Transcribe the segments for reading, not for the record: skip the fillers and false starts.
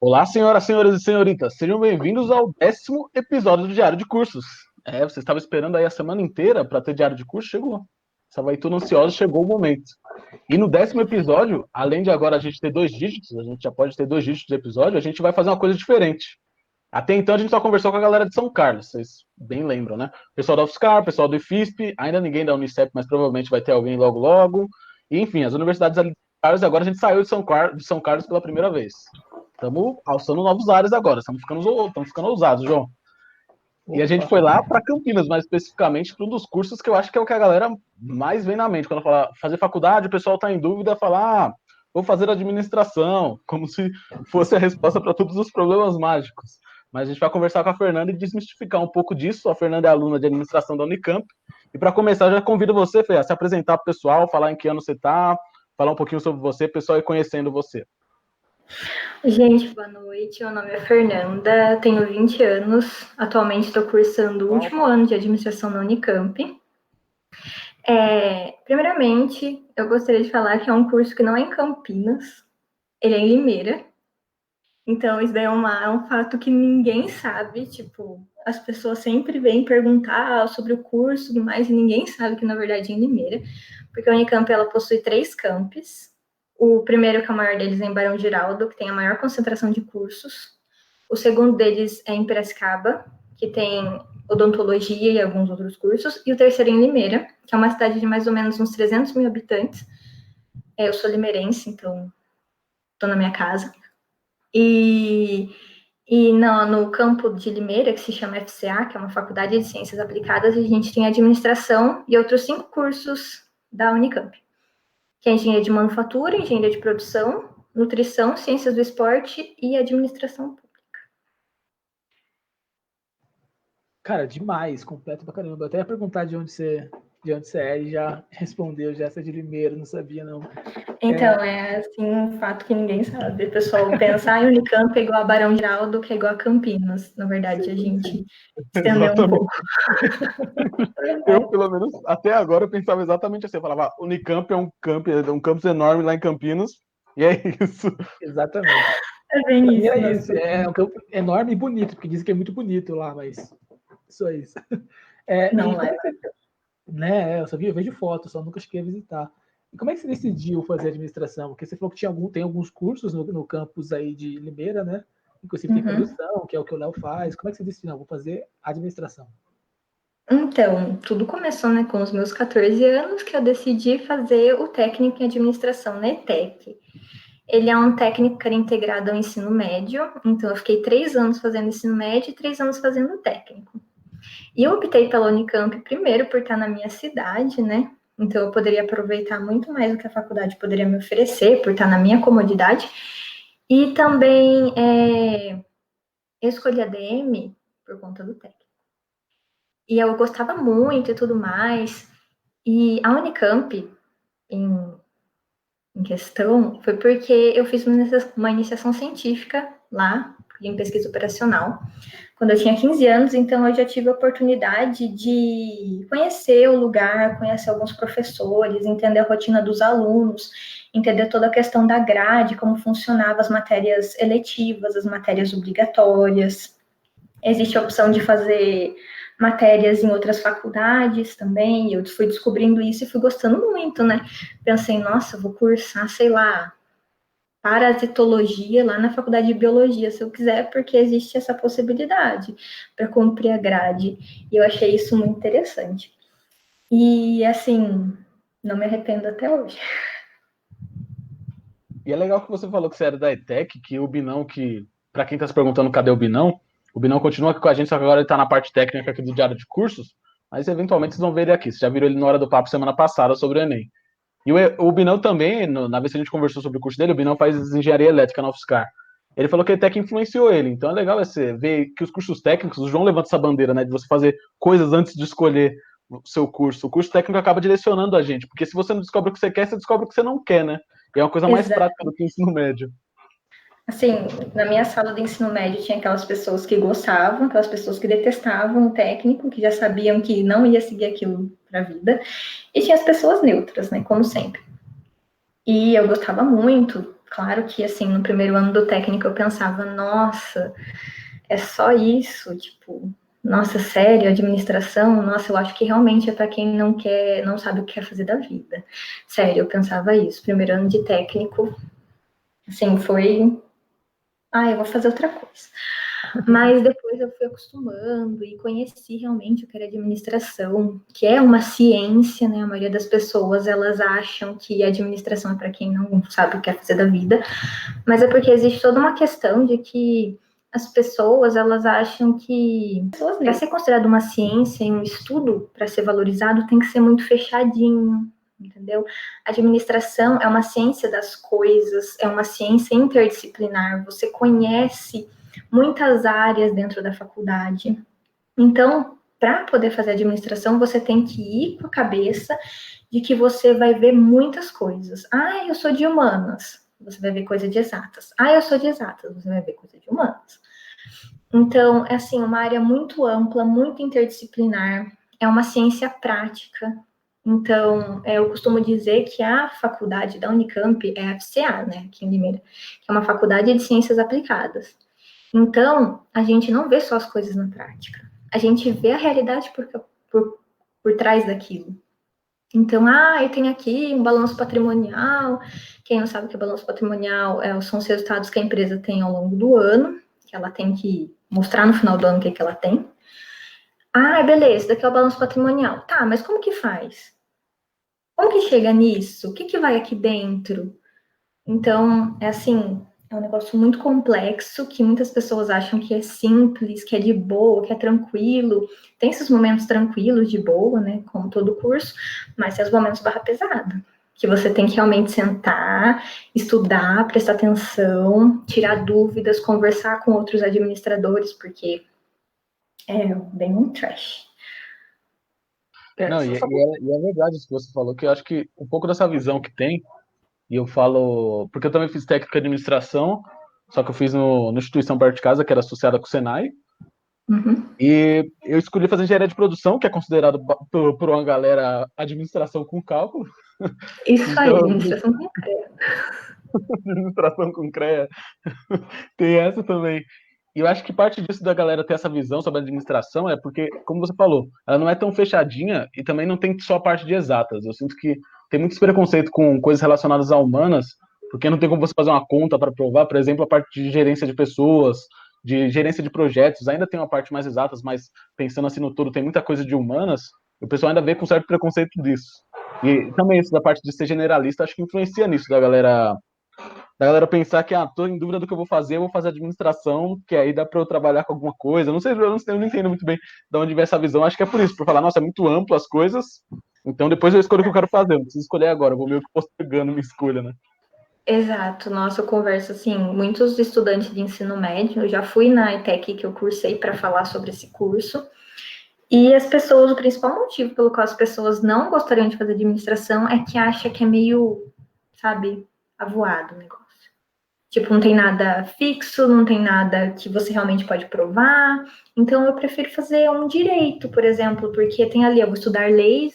Olá, senhoras, senhores e senhoritas, sejam bem-vindos ao 10º episódio do Diário de Cursos. Você estava esperando aí a semana inteira para ter Diário de Curso? Chegou. Estava aí tudo ansioso, chegou o momento. E no 10º episódio, além de agora a gente ter 2 dígitos, a gente já pode ter 2 dígitos de episódio, a gente vai fazer uma coisa diferente. Até então a gente só conversou com a galera de São Carlos, vocês bem lembram, né? Pessoal da UFSCar, pessoal do IFISP, ainda ninguém da Unicep, mas provavelmente vai ter alguém logo logo. E, enfim, as universidades ali de São Carlos, agora a gente saiu de São Carlos pela primeira vez. Estamos alçando novos ares agora, estamos ficando ousados, João. E a gente foi lá para Campinas, mais especificamente para um dos cursos que eu acho que é o que a galera mais vem na mente. Quando fala fazer faculdade, o pessoal está em dúvida, fala, vou fazer administração, como se fosse a resposta para todos os problemas mágicos. Mas a gente vai conversar com a Fernanda e desmistificar um pouco disso. A Fernanda é aluna de administração da Unicamp. E para começar, eu já convido você, Fê, a se apresentar para o pessoal, falar em que ano você está, falar um pouquinho sobre você, o pessoal ir conhecendo você. Gente, boa noite. Meu nome é Fernanda, tenho 20 anos. Atualmente estou cursando o último ano de administração na Unicamp. Primeiramente, eu gostaria de falar que é um curso que não é em Campinas, ele é em Limeira. Então, isso daí é um fato que ninguém sabe. Tipo, as pessoas sempre vêm perguntar sobre o curso e tudo mais, e ninguém sabe que, na verdade, é em Limeira. Porque a Unicamp, ela possui 3 campos. O primeiro, que é o maior deles, é em Barão Geraldo, que tem a maior concentração de cursos. O segundo deles é em Piracicaba, que tem odontologia e alguns outros cursos. E o terceiro é em Limeira, que é uma cidade de mais ou menos uns 300 mil habitantes. Eu sou limeirense, então estou na minha casa. E no campo de Limeira, que se chama FCA, que é uma faculdade de ciências aplicadas, a gente tem administração e outros 5 cursos da Unicamp, que é engenharia de manufatura, engenharia de produção, nutrição, ciências do esporte e administração pública. Cara, demais, completo pra caramba. Eu até ia perguntar de onde você é e já respondeu, já essa de Limeira, não sabia não. Então, é assim, um fato que ninguém sabe. O pessoal pensa, Unicamp é igual a Barão Geraldo, que é igual a Campinas. Na verdade, a gente estendeu um pouco. Eu, pelo menos, até agora, eu pensava exatamente assim. Eu falava, Unicamp é um campus enorme lá em Campinas, e é isso. Exatamente. É bem pra isso. mim é isso, é um campo enorme e bonito, porque dizem que é muito bonito lá, mas só isso. Não é. Né, eu vejo fotos, só nunca cheguei a visitar. E como é que você decidiu fazer administração? Porque você falou que tem alguns cursos no campus aí de Limeira, né? Inclusive tem produção, que é o que o Léo faz. Como é que você decidiu? Não, vou fazer administração. Então, tudo começou, né, com os meus 14 anos, que eu decidi fazer o técnico em administração na ETEC. Ele é um técnico que era integrado ao ensino médio, então eu fiquei 3 anos fazendo ensino médio e 3 anos fazendo técnico. E eu optei pela Unicamp primeiro por estar na minha cidade, né? Então eu poderia aproveitar muito mais do que a faculdade poderia me oferecer, por estar na minha comodidade. E também eu escolhi a DM por conta do técnico. E eu gostava muito e tudo mais. E a Unicamp, em questão, foi porque eu fiz uma iniciação científica lá, em pesquisa operacional, quando eu tinha 15 anos, então eu já tive a oportunidade de conhecer o lugar, conhecer alguns professores, entender a rotina dos alunos, entender toda a questão da grade, como funcionavam as matérias eletivas, as matérias obrigatórias. Existe a opção de fazer matérias em outras faculdades também, eu fui descobrindo isso e fui gostando muito, né? Pensei, nossa, vou cursar, sei lá, parasitologia lá na faculdade de biologia, se eu quiser, porque existe essa possibilidade para cumprir a grade. E eu achei isso muito interessante. E, assim, não me arrependo até hoje. E é legal que você falou que você era da ETEC, que o Binão, que, para quem tá se perguntando cadê o Binão continua aqui com a gente, só que agora ele tá na parte técnica aqui do Diário de Cursos, mas eventualmente vocês vão ver ele aqui. Você já viram ele na hora do papo semana passada sobre o Enem. E o Binão também, na vez que a gente conversou sobre o curso dele, o Binão faz engenharia elétrica na UFSCar. Ele falou que a ETEC influenciou ele, então é legal você ver que os cursos técnicos, o João levanta essa bandeira, né, de você fazer coisas antes de escolher o seu curso. O curso técnico acaba direcionando a gente, porque se você não descobre o que você quer, você descobre o que você não quer, né? E é uma coisa mais prática do que o ensino médio. Assim, na minha sala de ensino médio tinha aquelas pessoas que gostavam, aquelas pessoas que detestavam o técnico, que já sabiam que não ia seguir aquilo para a vida, e tinha as pessoas neutras, né, como sempre. E eu gostava muito, Claro que, assim, no primeiro ano do técnico eu pensava, nossa, é só isso, tipo, nossa, sério, administração, nossa, eu acho que realmente é para quem não quer, não sabe o que quer fazer da vida. Sério, eu pensava isso. Primeiro ano de técnico, assim, foi, eu vou fazer outra coisa. Mas depois eu fui acostumando e conheci realmente o que era administração, que é uma ciência, né? A maioria das pessoas, elas acham que a administração é para quem não sabe o que quer fazer da vida, mas é porque existe toda uma questão de que as pessoas, elas acham que para ser considerado uma ciência e um estudo, para ser valorizado, tem que ser muito fechadinho, entendeu? A administração é uma ciência das coisas, é uma ciência interdisciplinar, você conhece muitas áreas dentro da faculdade. Então, para poder fazer administração, você tem que ir com a cabeça de que você vai ver muitas coisas. Eu sou de humanas, você vai ver coisa de exatas. Eu sou de exatas, você vai ver coisa de humanas. Então, é assim, uma área muito ampla, muito interdisciplinar, é uma ciência prática. Então, eu costumo dizer que a faculdade da Unicamp é a FCA, né, aqui em Limeira, que é uma faculdade de ciências aplicadas. Então, a gente não vê só as coisas na prática, a gente vê a realidade por trás daquilo. Então, eu tenho aqui um balanço patrimonial. Quem não sabe o que é balanço patrimonial são os resultados que a empresa tem ao longo do ano, que ela tem que mostrar no final do ano o que ela tem. Beleza, daqui é o balanço patrimonial. Tá, mas como que faz? Como que chega nisso? O que vai aqui dentro? Então, é assim, é um negócio muito complexo, que muitas pessoas acham que é simples, que é de boa, que é tranquilo. Tem esses momentos tranquilos, de boa, né, como todo curso, mas tem os momentos barra pesada, que você tem que realmente sentar, estudar, prestar atenção, tirar dúvidas, conversar com outros administradores, porque é bem um trash. Não, e é verdade isso que você falou, que eu acho que um pouco dessa visão que tem, e eu falo, porque eu também fiz técnico de administração, só que eu fiz no instituição perto de casa, que era associada com o Senai, e eu escolhi fazer engenharia de produção, que é considerado por uma galera administração com cálculo. Isso então, aí, administração com CREA. Administração com CREA. Tem essa também. E eu acho que parte disso da galera ter essa visão sobre a administração é porque, como você falou, ela não é tão fechadinha e também não tem só a parte de exatas. Eu sinto que tem muito preconceito com coisas relacionadas a humanas, porque não tem como você fazer uma conta para provar, por exemplo, a parte de gerência de pessoas, de gerência de projetos, ainda tem uma parte mais exatas, mas pensando assim no todo, tem muita coisa de humanas, e o pessoal ainda vê com certo preconceito disso. E também isso da parte de ser generalista, acho que influencia nisso da galera pensar que, tô em dúvida do que eu vou fazer administração, que aí dá para eu trabalhar com alguma coisa. Não sei, eu não entendo muito bem de onde vem essa visão. Acho que é por isso, por falar, nossa, é muito amplo as coisas, então depois eu escolho o que eu quero fazer, não preciso escolher agora, eu vou meio que postergando minha escolha, né? Exato, nossa, eu converso assim, muitos estudantes de ensino médio, eu já fui na ETEC que eu cursei para falar sobre esse curso, e as pessoas, o principal motivo pelo qual as pessoas não gostariam de fazer administração é que acha que é meio, sabe, avoado o negócio. Tipo, não tem nada fixo, não tem nada que você realmente pode provar. Então, eu prefiro fazer um direito, por exemplo, porque tem ali, eu vou estudar leis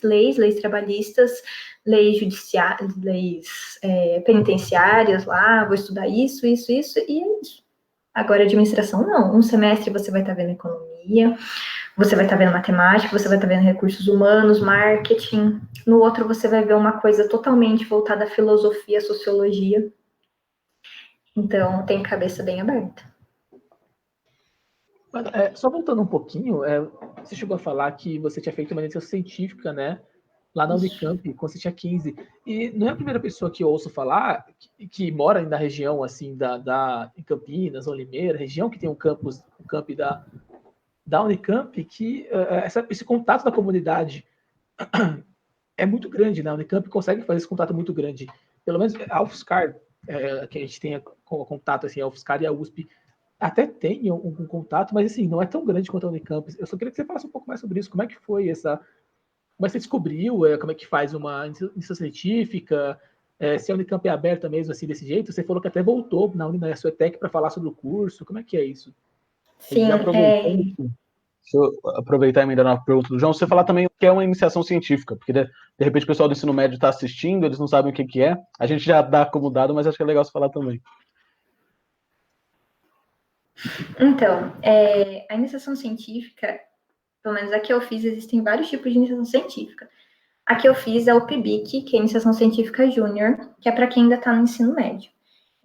trabalhistas, leis judiciais, leis penitenciárias lá, vou estudar isso, e é isso. Agora, administração, não. Um semestre você vai estar vendo economia, você vai estar vendo matemática, você vai estar vendo recursos humanos, marketing. No outro, você vai ver uma coisa totalmente voltada à filosofia, sociologia. Então, tem cabeça bem aberta. Só voltando um pouquinho, você chegou a falar que você tinha feito uma iniciação científica, né? Lá na Unicamp, quando você tinha 15. E não é a primeira pessoa que eu ouço falar que mora na região, assim, em Campinas, ou Limeira, região que tem o camp da Unicamp, que esse contato da comunidade é muito grande, né? A Unicamp consegue fazer esse contato muito grande. Pelo menos a UFSCar, que a gente tem contato, assim, a UFSCar e a USP, até tem um contato, mas assim, não é tão grande quanto a Unicamp. Eu só queria que você falasse um pouco mais sobre isso. Como é que foi essa... Como é que você descobriu? Como é que faz uma iniciação científica? Se a Unicamp é aberta mesmo assim desse jeito? Você falou que até voltou na sua ETEC para falar sobre o curso. Como é que é isso? Sim, Deixa eu aproveitar e emendar na pergunta do João, você falar também o que é uma iniciação científica, porque de repente o pessoal do ensino médio está assistindo, eles não sabem o que é. A gente já dá como dado, mas acho que é legal você falar também. Então, a iniciação científica, pelo menos a que eu fiz, existem vários tipos de iniciação científica. A que eu fiz é o PIBIC, que é a Iniciação Científica Júnior, que é para quem ainda está no ensino médio.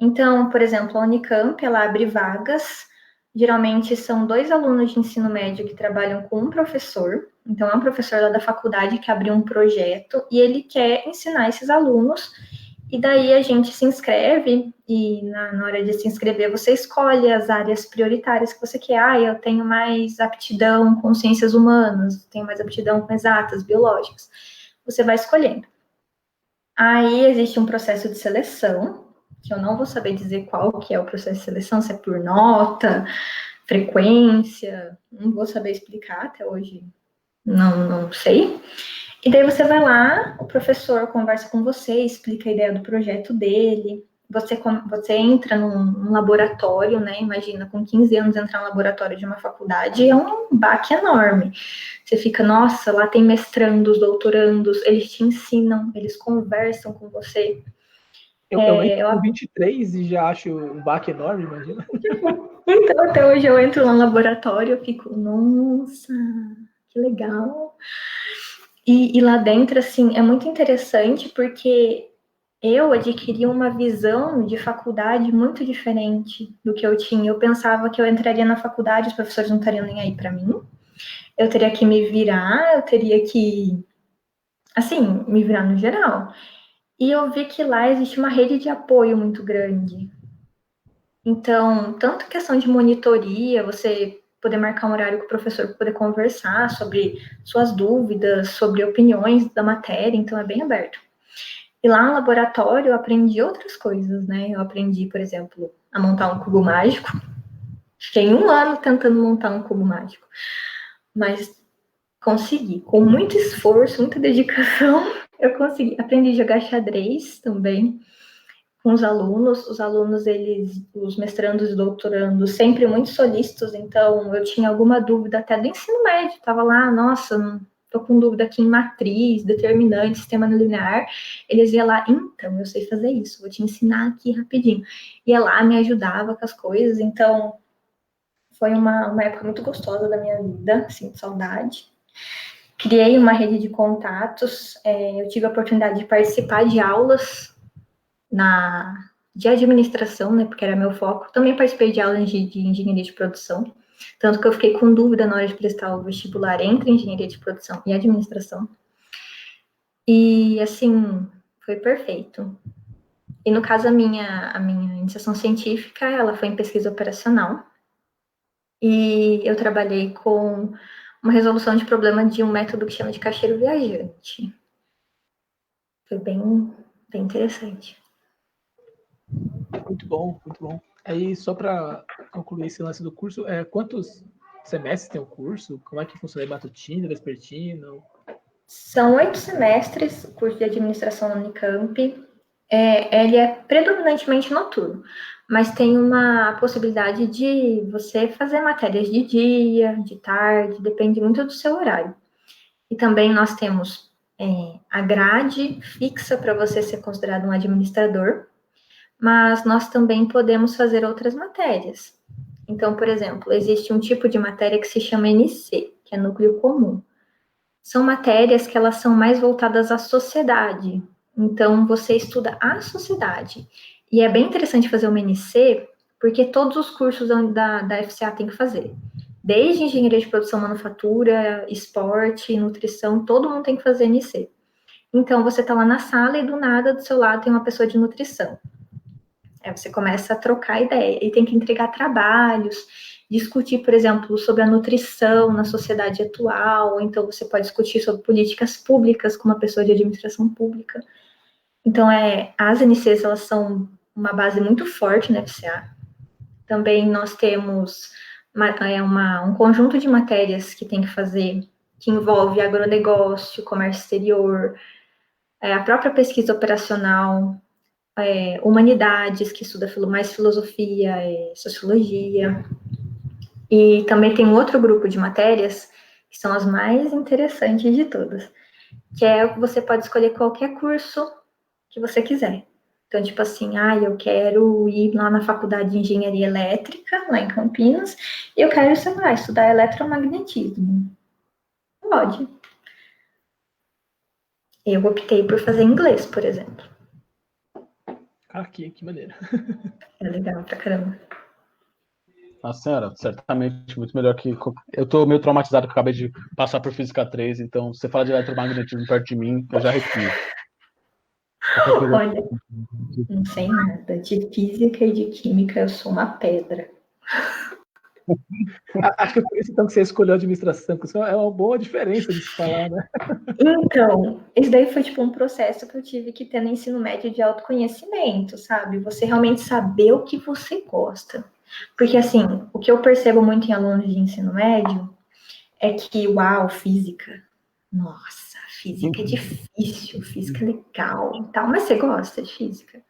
Então, por exemplo, a Unicamp, ela abre vagas, geralmente são 2 alunos de ensino médio que trabalham com um professor, então é um professor lá da faculdade que abriu um projeto e ele quer ensinar esses alunos, e daí a gente se inscreve, e na hora de se inscrever você escolhe as áreas prioritárias que você quer. Eu tenho mais aptidão com ciências humanas, tenho mais aptidão com exatas, biológicas. Você vai escolhendo. Aí existe um processo de seleção, que eu não vou saber dizer qual que é o processo de seleção, se é por nota, frequência, não vou saber explicar até hoje, não sei. E daí você vai lá, o professor conversa com você, explica a ideia do projeto dele, você entra num laboratório, né? Imagina, com 15 anos entrar no laboratório de uma faculdade é um baque enorme. Você fica, nossa, lá tem mestrandos, doutorandos, eles te ensinam, eles conversam com você. Eu entro com 23 e já acho um baque enorme, imagina. Então, até hoje eu entro lá no laboratório, eu fico, nossa, que legal. E lá dentro, assim, é muito interessante porque eu adquiri uma visão de faculdade muito diferente do que eu tinha. Eu pensava que eu entraria na faculdade, os professores não estariam nem aí para mim. Eu teria que me virar, eu teria que, assim, me virar no geral. E eu vi que lá existe uma rede de apoio muito grande. Então, tanto questão de monitoria, você poder marcar um horário com o professor para poder conversar sobre suas dúvidas, sobre opiniões da matéria, então é bem aberto. E lá no laboratório eu aprendi outras coisas, né? Eu aprendi, por exemplo, a montar um cubo mágico. Fiquei 1 ano tentando montar um cubo mágico, mas consegui. Com muito esforço, muita dedicação, eu consegui. Aprendi a jogar xadrez também com os alunos, eles, os mestrandos e doutorandos, sempre muito solícitos, então eu tinha alguma dúvida até do ensino médio, estava lá, nossa, estou com dúvida aqui em matriz, determinante, sistema linear, eles iam lá, então, eu sei fazer isso, vou te ensinar aqui rapidinho. Ia lá, me ajudava com as coisas, então foi uma época muito gostosa da minha vida, sinto saudade. Criei uma rede de contatos, eu tive a oportunidade de participar de aulas de administração, né, porque era meu foco. Também participei de aulas de engenharia de produção, tanto que eu fiquei com dúvida na hora de prestar o vestibular entre engenharia de produção e administração. E, assim, foi perfeito. E, no caso, a minha iniciação científica, ela foi em pesquisa operacional. E eu trabalhei com uma resolução de problema de um método que chama de caixeiro viajante. Foi bem interessante. Muito bom, muito bom. Aí, só para concluir esse lance do curso, quantos semestres tem o curso? Como é que funciona? É matutino, vespertino? São 8 semestres, o curso de administração na Unicamp. Ele é predominantemente noturno, mas tem uma possibilidade de você fazer matérias de dia, de tarde, depende muito do seu horário. E também nós temos a grade fixa para você ser considerado um administrador, mas nós também podemos fazer outras matérias. Então, por exemplo, existe um tipo de matéria que se chama NC, que é núcleo comum. São matérias que elas são mais voltadas à sociedade. Então, você estuda a sociedade. E é bem interessante fazer uma NC, porque todos os cursos da FCA tem que fazer. Desde engenharia de produção, manufatura, esporte, nutrição, todo mundo tem que fazer NC. Então, você está lá na sala e do nada, do seu lado, tem uma pessoa de nutrição. Aí você começa a trocar ideia e tem que entregar trabalhos, discutir, por exemplo, sobre a nutrição na sociedade atual, ou então você pode discutir sobre políticas públicas com uma pessoa de administração pública. Então, as NCs, elas são uma base muito forte na FCA. Também nós temos um conjunto de matérias que tem que fazer, que envolve agronegócio, comércio exterior, a própria pesquisa operacional, humanidades, que estuda mais filosofia, sociologia. E também tem um outro grupo de matérias que são as mais interessantes de todas, que é que você pode escolher qualquer curso que você quiser. Então, tipo assim, eu quero ir lá na faculdade de engenharia elétrica, lá em Campinas, e eu quero, sei lá, estudar eletromagnetismo. Pode. Eu optei por fazer inglês, por exemplo. Cara, que maneiro. É legal pra caramba. Nossa senhora, certamente muito melhor que. Eu tô meio traumatizado que eu acabei de passar por Física 3, então você fala de eletromagnetismo perto de mim, eu já arrepio. Qualquer coisa. Olha, não sei nada. De física e de química eu sou uma pedra. Acho que é por isso então que você escolheu a administração, porque isso é uma boa diferença de se falar, né? Então, isso daí foi tipo um processo que eu tive que ter no ensino médio de autoconhecimento, sabe? Você realmente saber o que você gosta. Porque, assim, o que eu percebo muito em alunos de ensino médio é que, física. Nossa, física é difícil, física é legal e tal. Mas você gosta de física?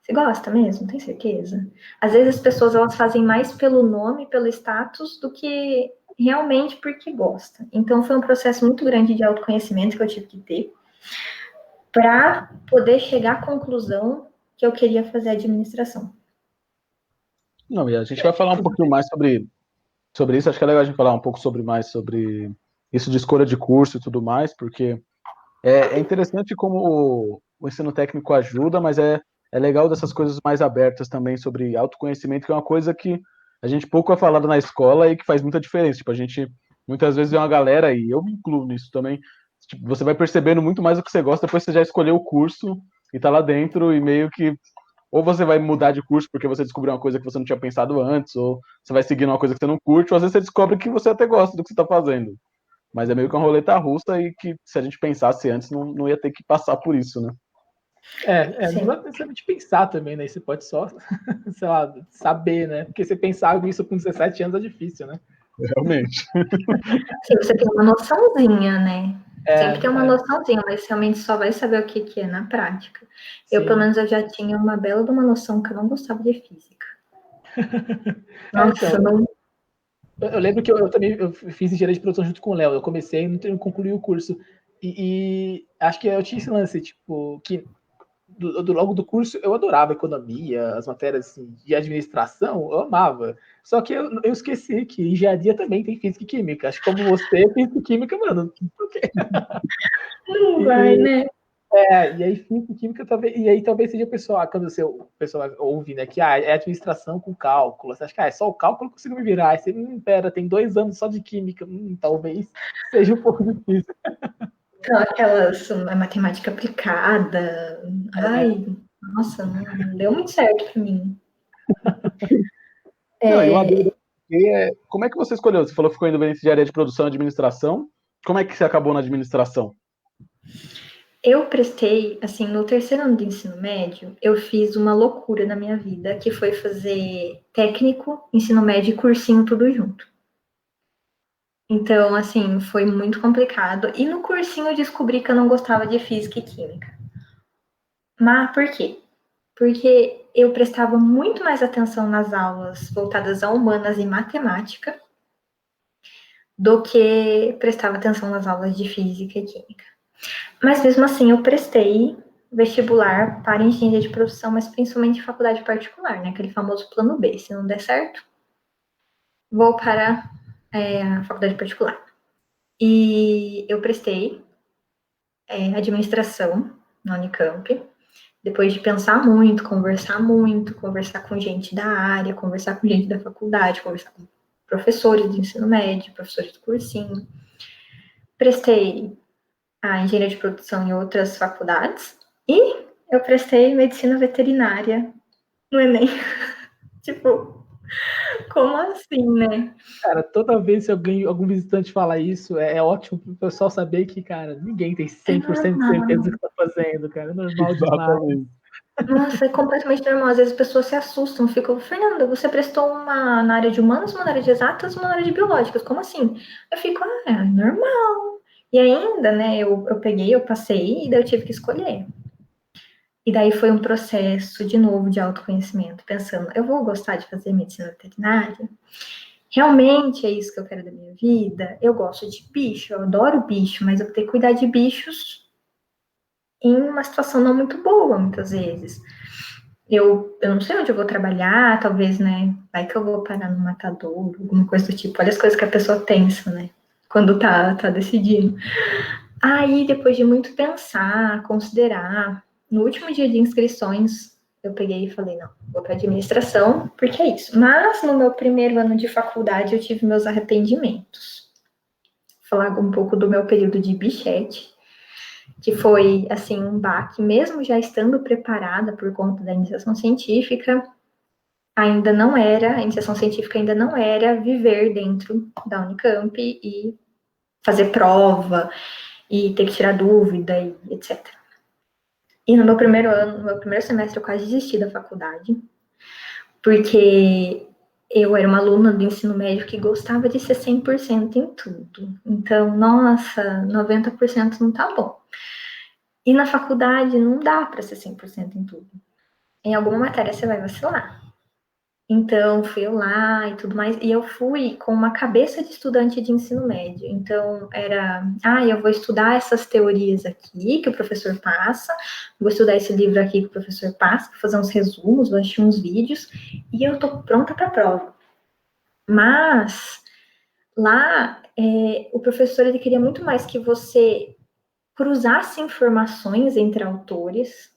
Você gosta mesmo? Tem certeza? Às vezes as pessoas elas fazem mais pelo nome, pelo status, do que realmente porque gosta. Então foi um processo muito grande de autoconhecimento que eu tive que ter para poder chegar à conclusão que eu queria fazer administração. Não, e a gente vai falar um pouquinho mais sobre isso. Acho que é legal a gente falar um pouco mais sobre isso de escolha de curso e tudo mais, porque é interessante como o ensino técnico ajuda, mas é legal dessas coisas mais abertas também sobre autoconhecimento, que é uma coisa que a gente pouco é falado na escola e que faz muita diferença. Tipo, a gente muitas vezes vê uma galera, e eu me incluo nisso também, tipo, você vai percebendo muito mais o que você gosta depois que você já escolheu o curso e tá lá dentro e meio que ou você vai mudar de curso porque você descobriu uma coisa que você não tinha pensado antes, ou você vai seguir uma coisa que você não curte, ou às vezes você descobre que você até gosta do que você está fazendo. Mas é meio que uma roleta russa e que se a gente pensasse antes, não ia ter que passar por isso, né? Não vai necessariamente pensar também, né? Você pode só, sei lá, saber, né? Porque você pensar nisso com 17 anos é difícil, né? Realmente. Sim, você tem uma noçãozinha, né? Sempre tem uma noçãozinha, mas realmente só vai saber o que é na prática. Eu, pelo menos, eu já tinha uma bela de uma noção que eu não gostava de física. Nossa, então, não... eu lembro que eu também fiz engenharia de produção junto com o Léo. Eu comecei e não concluí o curso. E acho que eu tinha esse lance, tipo, que logo do curso eu adorava economia, as matérias assim, de administração, eu amava. Só que eu esqueci que engenharia também tem física e química. Acho que como você, física e química, mano, por quê? Não vai, né? E aí física e química talvez, e aí talvez seja o pessoal, quando o pessoal ouve, né, que é administração com cálculo, você acha que é só o cálculo eu consigo me virar, aí você, pera, tem 2 anos só de química, talvez seja um pouco difícil. Então, aquelas matemática aplicada, nossa, não deu muito certo para mim. Não, e uma dúvida é, como é que você escolheu? Você falou que ficou indo bem de área de produção e administração. Como é que você acabou na administração? Eu prestei, assim, no terceiro ano do ensino médio, eu fiz uma loucura na minha vida, que foi fazer técnico, ensino médio e cursinho tudo junto. Então, assim, foi muito complicado. E no cursinho eu descobri que eu não gostava de física e química. Mas por quê? Porque eu prestava muito mais atenção nas aulas voltadas a humanas e matemática do que prestava atenção nas aulas de física e química. Mas mesmo assim eu prestei vestibular para engenharia de produção, mas principalmente em faculdade particular, né? Aquele famoso plano B. Se não der certo, vou para a faculdade particular. E eu prestei administração na Unicamp, depois de pensar muito, conversar com gente da área, conversar com gente da faculdade, conversar com professores do ensino médio, professores do cursinho. Prestei a engenharia de produção em outras faculdades e eu prestei medicina veterinária no Enem. Tipo, como assim, né? Cara, toda vez que algum visitante fala isso, é ótimo pro pessoal saber que, cara, ninguém tem 100% de certeza do que tá fazendo, cara, é normal demais. Nossa, é completamente normal. Às vezes as pessoas se assustam, ficam, Fernanda, você prestou uma na área de humanas, uma na área de exatas, uma na área de biológicas, como assim? Eu fico, é normal. E ainda, né, eu peguei, eu passei, e daí eu tive que escolher. E daí foi um processo, de novo, de autoconhecimento, pensando, eu vou gostar de fazer medicina veterinária? realmente é isso que eu quero da minha vida? Eu gosto de bicho, eu adoro bicho, mas eu vou ter que cuidar de bichos em uma situação não muito boa, muitas vezes. Eu não sei onde eu vou trabalhar, talvez, né? Vai que eu vou parar no matadouro, alguma coisa do tipo. Olha as coisas que a pessoa pensa, né? Quando tá decidindo. Aí, depois de muito pensar, considerar, no último dia de inscrições, eu peguei e falei, não, vou para administração, porque é isso. Mas no meu primeiro ano de faculdade, eu tive meus arrependimentos. Vou falar um pouco do meu período de bichete, que foi, assim, um baque, mesmo já estando preparada por conta da iniciação científica, a iniciação científica ainda não era viver dentro da Unicamp e fazer prova, e ter que tirar dúvida, e etc. E no meu primeiro ano, no meu primeiro semestre, eu quase desisti da faculdade, porque eu era uma aluna do ensino médio que gostava de ser 100% em tudo. Então, nossa, 90% não tá bom. E na faculdade não dá para ser 100% em tudo. Em alguma matéria você vai vacilar. Então, fui eu lá e tudo mais. E eu fui com uma cabeça de estudante de ensino médio. Então, eu vou estudar essas teorias aqui que o professor passa, vou estudar esse livro aqui que o professor passa, vou fazer uns resumos, vou assistir uns vídeos, e eu tô pronta para a prova. Mas, lá, o professor, ele queria muito mais que você cruzasse informações entre autores,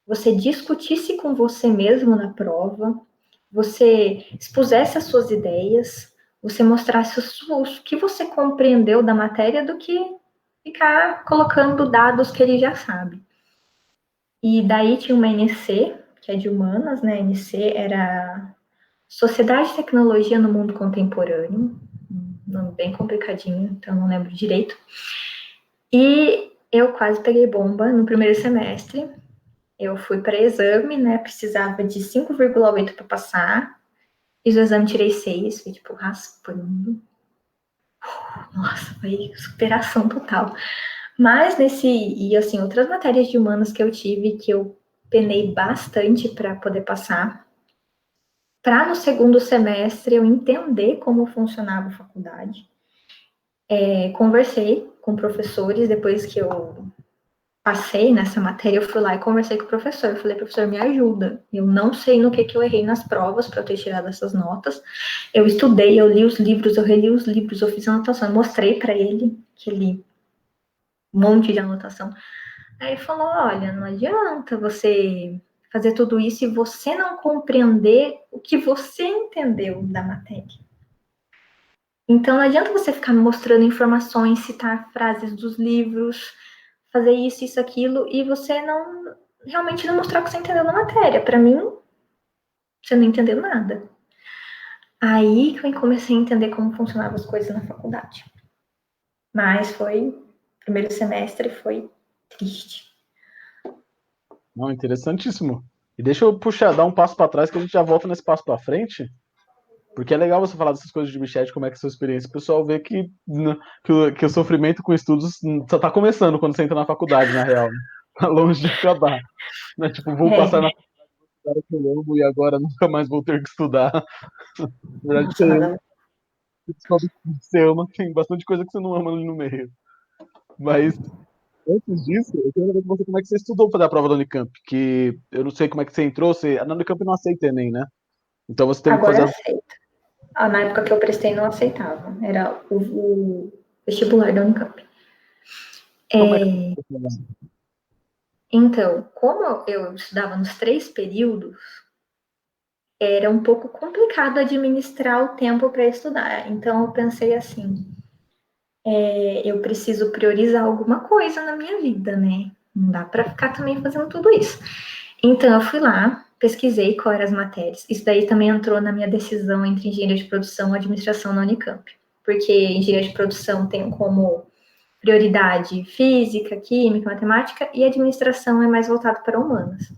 você discutisse com você mesmo na prova, você expusesse as suas ideias, você mostrasse o que você compreendeu da matéria do que ficar colocando dados que ele já sabe. E daí tinha uma NC, que é de humanas, né? A NC era Sociedade e Tecnologia no Mundo Contemporâneo, um nome bem complicadinho, então não lembro direito. E eu quase peguei bomba no primeiro semestre. Eu fui para exame, né? Precisava de 5,8 para passar. Fiz o exame, tirei 6, foi tipo raspando. Nossa, foi superação total. Mas e assim, outras matérias de humanas que eu tive, que eu penei bastante para poder passar, para no segundo semestre eu entender como funcionava a faculdade. Conversei com professores, depois que eu passei nessa matéria, eu fui lá e conversei com o professor. Eu falei, professor, me ajuda. Eu não sei no que eu errei nas provas para eu ter tirado essas notas. Eu estudei, eu li os livros, eu reli os livros, eu fiz anotação, eu mostrei para ele que li um monte de anotação. Aí ele falou, olha, não adianta você fazer tudo isso e você não compreender o que você entendeu da matéria. Então, não adianta você ficar me mostrando informações, citar frases dos livros, fazer isso, aquilo, e você realmente não mostrar o que você entendeu na matéria. Para mim, você não entendeu nada. Aí que eu comecei a entender como funcionavam as coisas na faculdade. Mas primeiro semestre foi triste. Não, interessantíssimo. E deixa eu dar um passo para trás que a gente já volta nesse passo para frente, porque é legal você falar dessas coisas de bichete, como é que é a sua experiência. O pessoal vê que o sofrimento com estudos só tá começando quando você entra na faculdade, na real. Né? Tá longe de acabar. Não é tipo, vou passar na faculdade que eu amo e agora nunca mais vou ter que estudar. Na verdade, você descobre que você ama, tem bastante coisa que você não ama ali no meio. Mas, antes disso, eu quero ver com você como é que você estudou para a prova da Unicamp, que eu não sei como é que você entrou, na Unicamp não aceita Enem, né? Então você teve que Agora fazer... aceita. Na época que eu prestei, não aceitava. Era o vestibular da Unicamp. Então, como eu estudava nos 3 períodos, era um pouco complicado administrar o tempo para estudar. Então, eu pensei assim, eu preciso priorizar alguma coisa na minha vida, né? Não dá para ficar também fazendo tudo isso. Então, eu fui lá, pesquisei quais eram as matérias. Isso daí também entrou na minha decisão entre engenharia de produção e administração na Unicamp. Porque engenharia de produção tem como prioridade física, química, matemática, e administração é mais voltado para humanas.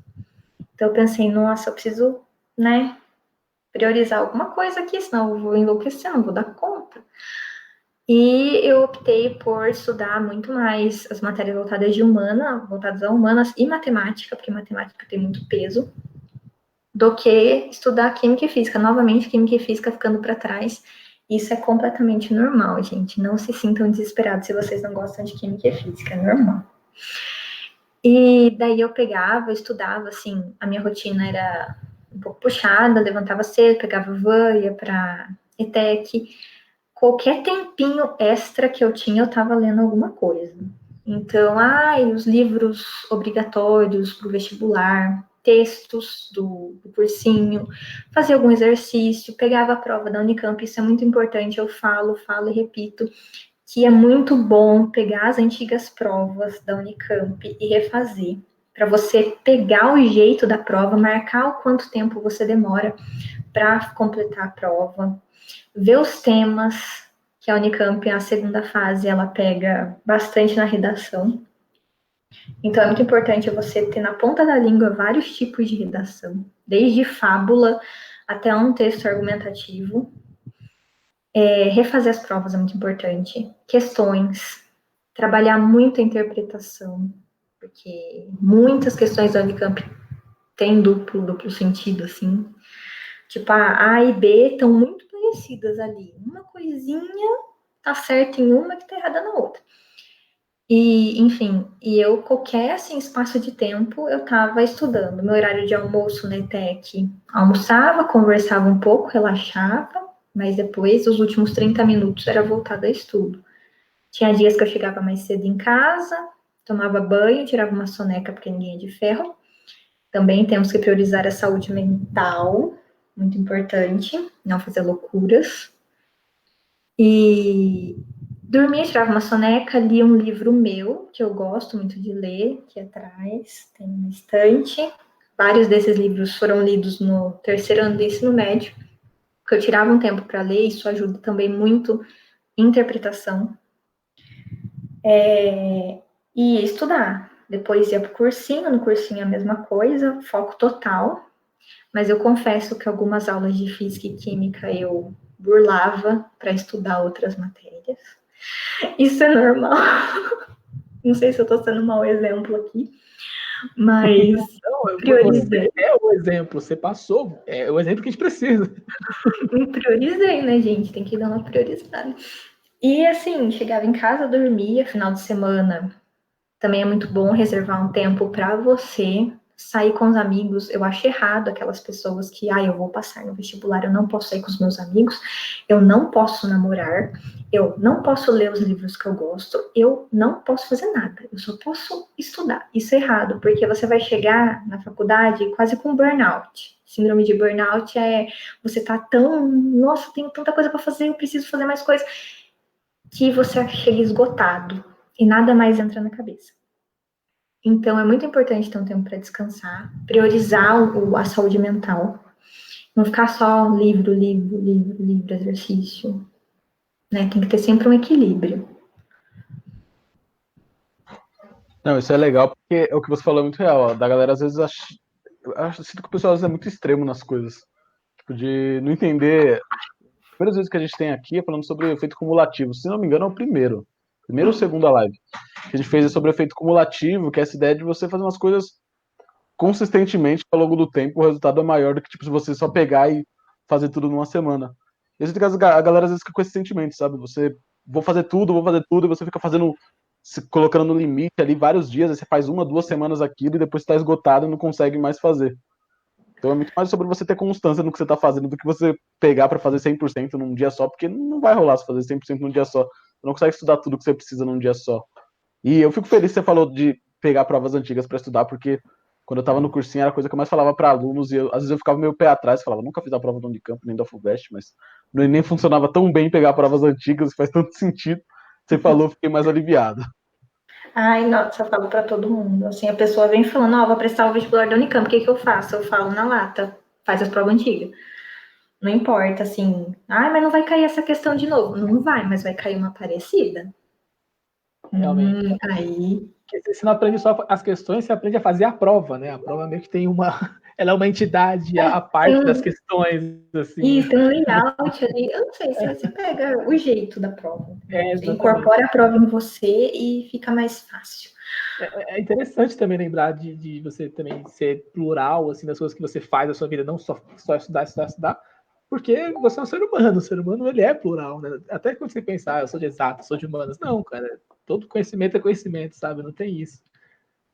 Então, eu pensei, nossa, eu preciso, né, priorizar alguma coisa aqui, senão eu vou enlouquecer, não vou dar conta. E eu optei por estudar muito mais as matérias voltadas a humanas e matemática, porque matemática tem muito peso, do que estudar química e física. Novamente, química e física ficando para trás. Isso é completamente normal, gente. Não se sintam desesperados se vocês não gostam de química e física, é normal. E daí eu pegava, estudava, assim, a minha rotina era um pouco puxada, levantava cedo, pegava van, ia para ETEC. Qualquer tempinho extra que eu tinha, eu estava lendo alguma coisa. Então, os livros obrigatórios para o vestibular, textos do cursinho, fazia algum exercício, pegava a prova da Unicamp, isso é muito importante, eu falo e repito, que é muito bom pegar as antigas provas da Unicamp e refazer, para você pegar o jeito da prova, marcar o quanto tempo você demora para completar a prova, ver os temas, que a Unicamp, a segunda fase, ela pega bastante na redação. Então, é muito importante você ter na ponta da língua vários tipos de redação, desde fábula até um texto argumentativo. Refazer as provas é muito importante. Questões, trabalhar muito a interpretação, porque muitas questões da Unicamp têm duplo sentido, assim. Tipo, A e B estão muito parecidas ali. Uma coisinha tá certa em uma que tá errada na outra. E, enfim, eu, qualquer assim, espaço de tempo, eu tava estudando. Meu horário de almoço na ETEC, almoçava, conversava um pouco, relaxava, mas depois, os últimos 30 minutos era voltado a estudo. Tinha dias que eu chegava mais cedo em casa, tomava banho, tirava uma soneca, porque ninguém é de ferro. Também temos que priorizar a saúde mental, muito importante, não fazer loucuras. E dormia, tirava uma soneca, lia um livro meu, que eu gosto muito de ler, aqui atrás, tem uma estante. Vários desses livros foram lidos no terceiro ano do ensino médio, porque eu tirava um tempo para ler, isso ajuda também muito em interpretação. E estudar. Depois ia para o cursinho, no cursinho a mesma coisa, foco total. Mas eu confesso que algumas aulas de física e química eu burlava para estudar outras matérias. Isso é normal. Não sei se eu estou sendo um mau exemplo aqui, mas Não, priorizei. você é o exemplo, você passou, é o exemplo que a gente precisa. Priorizei, né, gente? Tem que dar uma priorizada. E assim, chegava em casa, dormia, final de semana. Também é muito bom reservar um tempo para você sair com os amigos. Eu acho errado aquelas pessoas que, eu vou passar no vestibular, eu não posso sair com os meus amigos, eu não posso namorar, eu não posso ler os livros que eu gosto, eu não posso fazer nada, eu só posso estudar. Isso é errado, porque você vai chegar na faculdade quase com burnout. Síndrome de burnout é você tá tão, nossa, tenho tanta coisa para fazer, eu preciso fazer mais coisas, que você chega esgotado e nada mais entra na cabeça. Então, é muito importante ter um tempo para descansar, priorizar a saúde mental, não ficar só livro, exercício, né? Tem que ter sempre um equilíbrio. Não, isso é legal porque é o que você falou é muito real. Ó. Da galera, às vezes, sinto que o pessoal às vezes é muito extremo nas coisas. Tipo, de não entender. As primeiras vezes que a gente tem aqui é falando sobre efeito cumulativo. Se não me engano, é o primeiro. Primeiro ou segunda live. Que a gente fez sobre efeito cumulativo, que é essa ideia de você fazer umas coisas consistentemente ao longo do tempo, o resultado é maior do que tipo, se você só pegar e fazer tudo numa semana. E eu sinto que a galera às vezes fica com esse sentimento, sabe? Você, vou fazer tudo, e você fica fazendo, se colocando no limite ali vários dias, aí você faz 1, 2 semanas aquilo e depois está esgotado e não consegue mais fazer. Então é muito mais sobre você ter constância no que você está fazendo do que você pegar para fazer 100% num dia só, porque não vai rolar se fazer 100% num dia só. Você não consegue estudar tudo que você precisa num dia só. E eu fico feliz que você falou de pegar provas antigas para estudar, porque quando eu tava no cursinho era a coisa que eu mais falava para alunos, e às vezes eu ficava meio pé atrás, falava, nunca fiz a prova do Unicamp nem da FUVEST, mas no Enem funcionava tão bem pegar provas antigas, faz tanto sentido. Você falou, eu fiquei mais aliviado. Ai, nossa, eu falo para todo mundo. Assim, a pessoa vem falando, vou prestar o vestibular da Unicamp, o que eu faço? Eu falo na lata, faz as provas antigas. Não importa, assim, mas não vai cair essa questão de novo. Não vai, mas vai cair uma parecida. Realmente. Aí. Porque você não aprende só as questões, você aprende a fazer a prova, né? A prova meio que tem uma. Ela é uma entidade à parte das questões, assim. Isso, tem um layout ali. Eu não sei se você pega o jeito da prova. Você Exatamente. incorpora a prova em você e fica mais fácil. É interessante também lembrar de você também ser plural, assim, das coisas que você faz na sua vida, não só estudar, Porque você é um ser humano, o ser humano ele é plural, né? Até quando você pensar, eu sou de exato, sou de humanas. Não, cara, todo conhecimento é conhecimento, sabe? Não tem isso.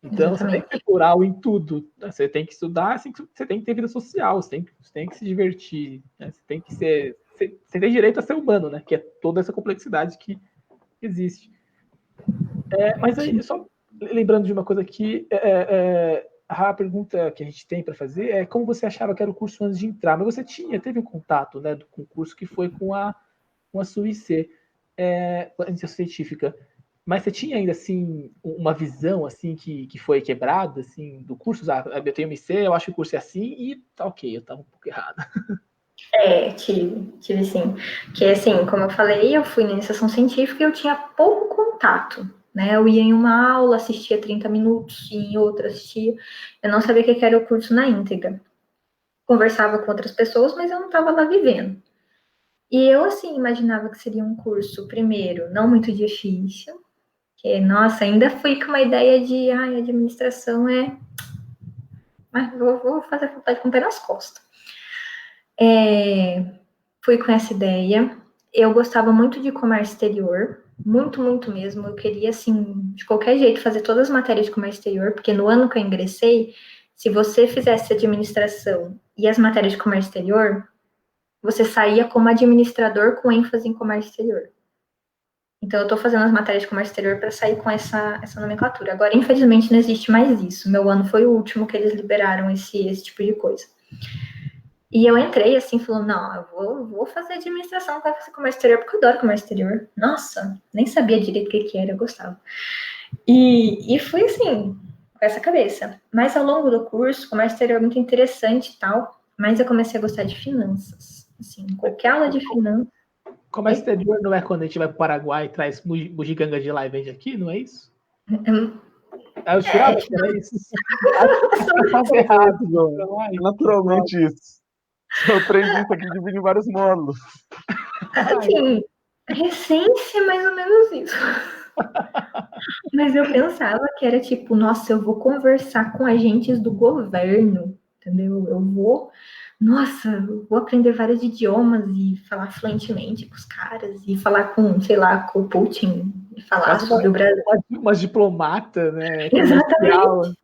Então, você tem que ser plural em tudo. Você tem que estudar, assim, você tem que ter vida social, você tem que se divertir, né? Você tem que ser... Você tem direito a ser humano, né? Que é toda essa complexidade que existe. Mas aí, só lembrando de uma coisa aqui, a pergunta que a gente tem para fazer é como você achava que era o curso antes de entrar, mas você teve um contato, né, do concurso que foi com a SUIC, a iniciação científica, mas você tinha ainda, assim, uma visão, assim, que foi quebrada, assim, do curso? Eu tenho MC, eu acho que o curso é assim, e tá ok, eu tava um pouco errado. Tive sim. Que assim, como eu falei, eu fui na iniciação científica e eu tinha pouco contato, né? Eu ia em uma aula, assistia 30 minutos, e em outra assistia. Eu não sabia o que era o curso na íntegra. Conversava com outras pessoas, mas eu não estava lá vivendo. E eu, assim, imaginava que seria um curso, primeiro, não muito difícil, que, nossa, ainda fui com uma ideia de, administração Mas vou fazer a faculdade com o pé nas costas. Fui com essa ideia. Eu gostava muito de comércio exterior, muito, muito mesmo. Eu queria, assim, de qualquer jeito, fazer todas as matérias de comércio exterior, porque no ano que eu ingressei, se você fizesse administração e as matérias de comércio exterior, você saía como administrador com ênfase em comércio exterior. Então, eu estou fazendo as matérias de comércio exterior para sair com essa nomenclatura. Agora, infelizmente, não existe mais isso. Meu ano foi o último que eles liberaram esse tipo de coisa. E eu entrei assim, falando, não, eu vou fazer administração, vai fazer comércio exterior, porque eu adoro comércio exterior. Nossa, nem sabia direito o que era, eu gostava. E fui assim, com essa cabeça. Mas ao longo do curso, comércio exterior é muito interessante e tal, mas eu comecei a gostar de finanças. Assim, qualquer aula de finanças. Comércio exterior não é quando a gente vai para o Paraguai e traz bugiganga de lá e vende aqui, não é isso? Eu jurava que era isso. Tá errado, João. É naturalmente isso. Eu aprendi isso aqui dividindo em vários módulos. Assim, recência é mais ou menos isso. Mas eu pensava que era tipo, nossa, eu vou conversar com agentes do governo, entendeu? Eu vou aprender vários idiomas e falar fluentemente com os caras, e falar com, sei lá, com o Putin, e falar sobre o Brasil. Umas diplomata, né? Exatamente.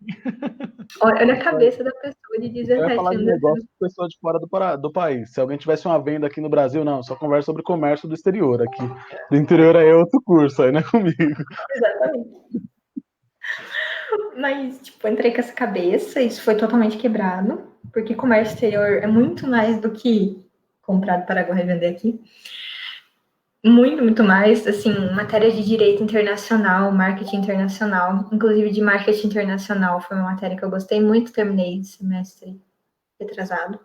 Olha a cabeça da pessoa de 17 anos. Eu ia falar de negócio com pessoa de fora do país. Se alguém tivesse uma venda aqui no Brasil, não, só conversa sobre comércio do exterior. Aqui do interior aí é outro curso, aí não é comigo. Exatamente. Mas, tipo, entrei com essa cabeça, isso foi totalmente quebrado, porque comércio exterior é muito mais do que comprar do Paraguai e vender aqui. Muito, muito mais, assim, matéria de direito internacional, marketing internacional, inclusive de marketing internacional, foi uma matéria que eu gostei muito, terminei esse semestre retrasado,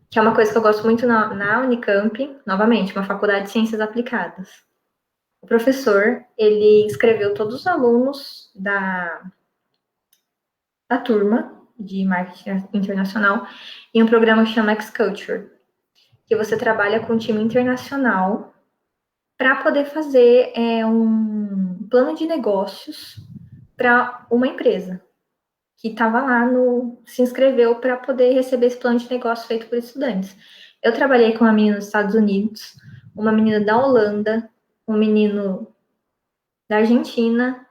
que é uma coisa que eu gosto muito na Unicamp, novamente, uma faculdade de ciências aplicadas. O professor, ele inscreveu todos os alunos da turma de marketing internacional em um programa que chama X-Culture, que você trabalha com um time internacional para poder fazer um plano de negócios para uma empresa que estava lá se inscreveu para poder receber esse plano de negócio feito por estudantes. Eu trabalhei com uma menina dos Estados Unidos, uma menina da Holanda, um menino da Argentina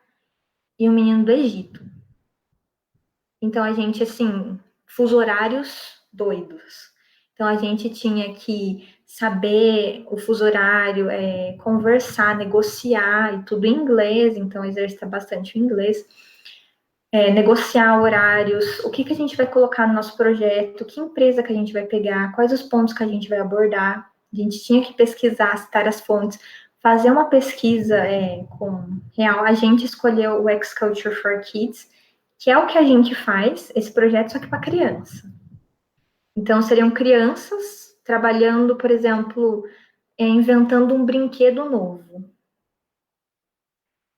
e um menino do Egito. Então, a gente, assim, fuso horários doidos. Então, a gente tinha que saber o fuso horário, conversar, negociar, e tudo em inglês, então exercita bastante o inglês. Negociar horários, o que a gente vai colocar no nosso projeto, que empresa que a gente vai pegar, quais os pontos que a gente vai abordar. A gente tinha que pesquisar, citar as fontes, fazer uma pesquisa com real. A gente escolheu o X-Culture for Kids, que é o que a gente faz, esse projeto, só que para criança. Então, seriam crianças trabalhando, por exemplo, inventando um brinquedo novo.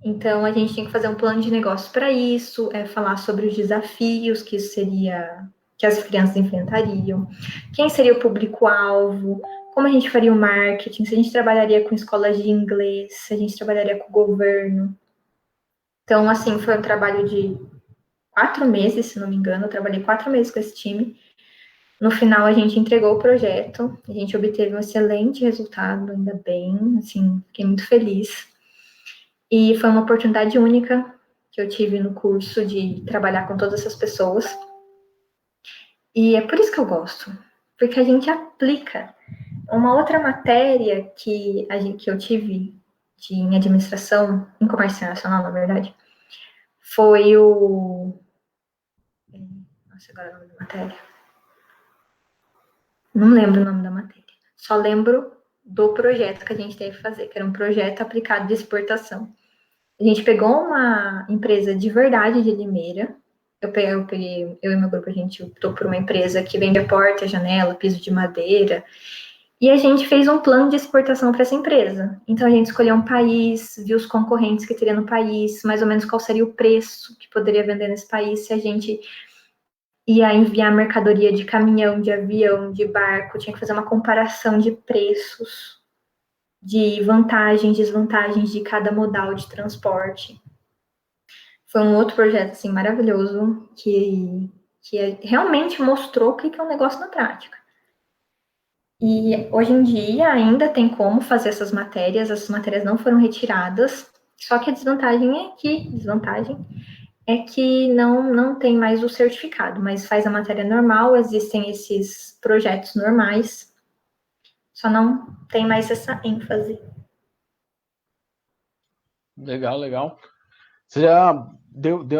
Então, a gente tinha que fazer um plano de negócio para isso, falar sobre os desafios que as crianças enfrentariam, quem seria o público-alvo, como a gente faria o marketing, se a gente trabalharia com escolas de inglês, se a gente trabalharia com o governo. Então, assim, foi um trabalho de 4 meses, se não me engano, eu trabalhei 4 meses com esse time. No final, a gente entregou o projeto, a gente obteve um excelente resultado, ainda bem, assim, fiquei muito feliz. E foi uma oportunidade única que eu tive no curso de trabalhar com todas essas pessoas. E é por isso que eu gosto, porque a gente aplica. Uma outra matéria que eu tive em administração, em comércio internacional, na verdade, foi o... Nossa, agora é o nome da matéria. Não lembro o nome da matéria. Só lembro do projeto que a gente teve que fazer, que era um projeto aplicado de exportação. A gente pegou uma empresa de verdade de Limeira. Eu e meu grupo, a gente optou por uma empresa que vende porta, janela, piso de madeira. E a gente fez um plano de exportação para essa empresa. Então a gente escolheu um país, viu os concorrentes que teria no país, mais ou menos qual seria o preço que poderia vender nesse país se a gente ia enviar mercadoria de caminhão, de avião, de barco, tinha que fazer uma comparação de preços, de vantagens, desvantagens de cada modal de transporte. Foi um outro projeto, assim, maravilhoso, que realmente mostrou o que é um negócio na prática. E hoje em dia ainda tem como fazer essas matérias não foram retiradas, só que a desvantagem é que não tem mais o certificado, mas faz a matéria normal, existem esses projetos normais, só não tem mais essa ênfase. Legal, legal. Você já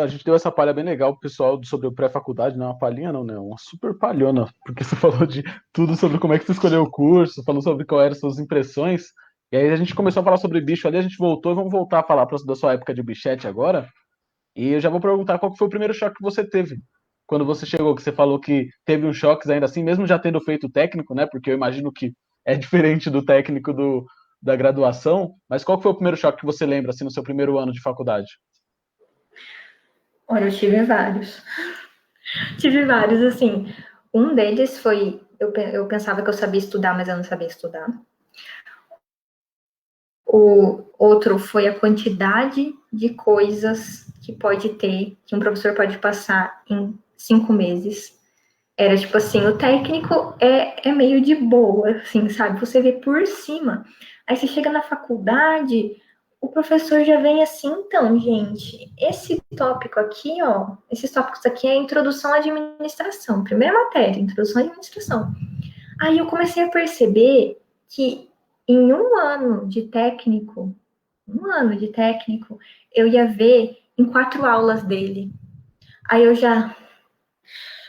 a gente deu essa palha bem legal pro pessoal sobre o pré-faculdade, não é uma palhinha não, né? Uma super palhona, porque você falou de tudo sobre como é que você escolheu o curso, falou sobre quais eram as suas impressões, e aí a gente começou a falar sobre bicho ali, a gente voltou e vamos voltar a falar da sua época de bichete agora, e eu já vou perguntar qual que foi o primeiro choque que você teve quando você chegou, que você falou que teve uns choques ainda assim, mesmo já tendo feito o técnico, né? Porque eu imagino que é diferente do técnico da graduação, mas qual que foi o primeiro choque que você lembra, assim, no seu primeiro ano de faculdade? Olha, eu tive vários. Tive vários, assim. Um deles foi, eu pensava que eu sabia estudar, mas eu não sabia estudar. O outro foi a quantidade de coisas que pode ter, que um professor pode passar em 5 meses. Era tipo assim, o técnico é meio de boa, assim, sabe? Você vê por cima. Aí você chega na faculdade, o professor já vem assim, então, gente, esse tópico aqui, ó, esses tópicos aqui é a introdução à administração, primeira matéria, introdução à administração. Aí eu comecei a perceber que em um ano de técnico, eu ia ver em 4 aulas dele. Aí eu já,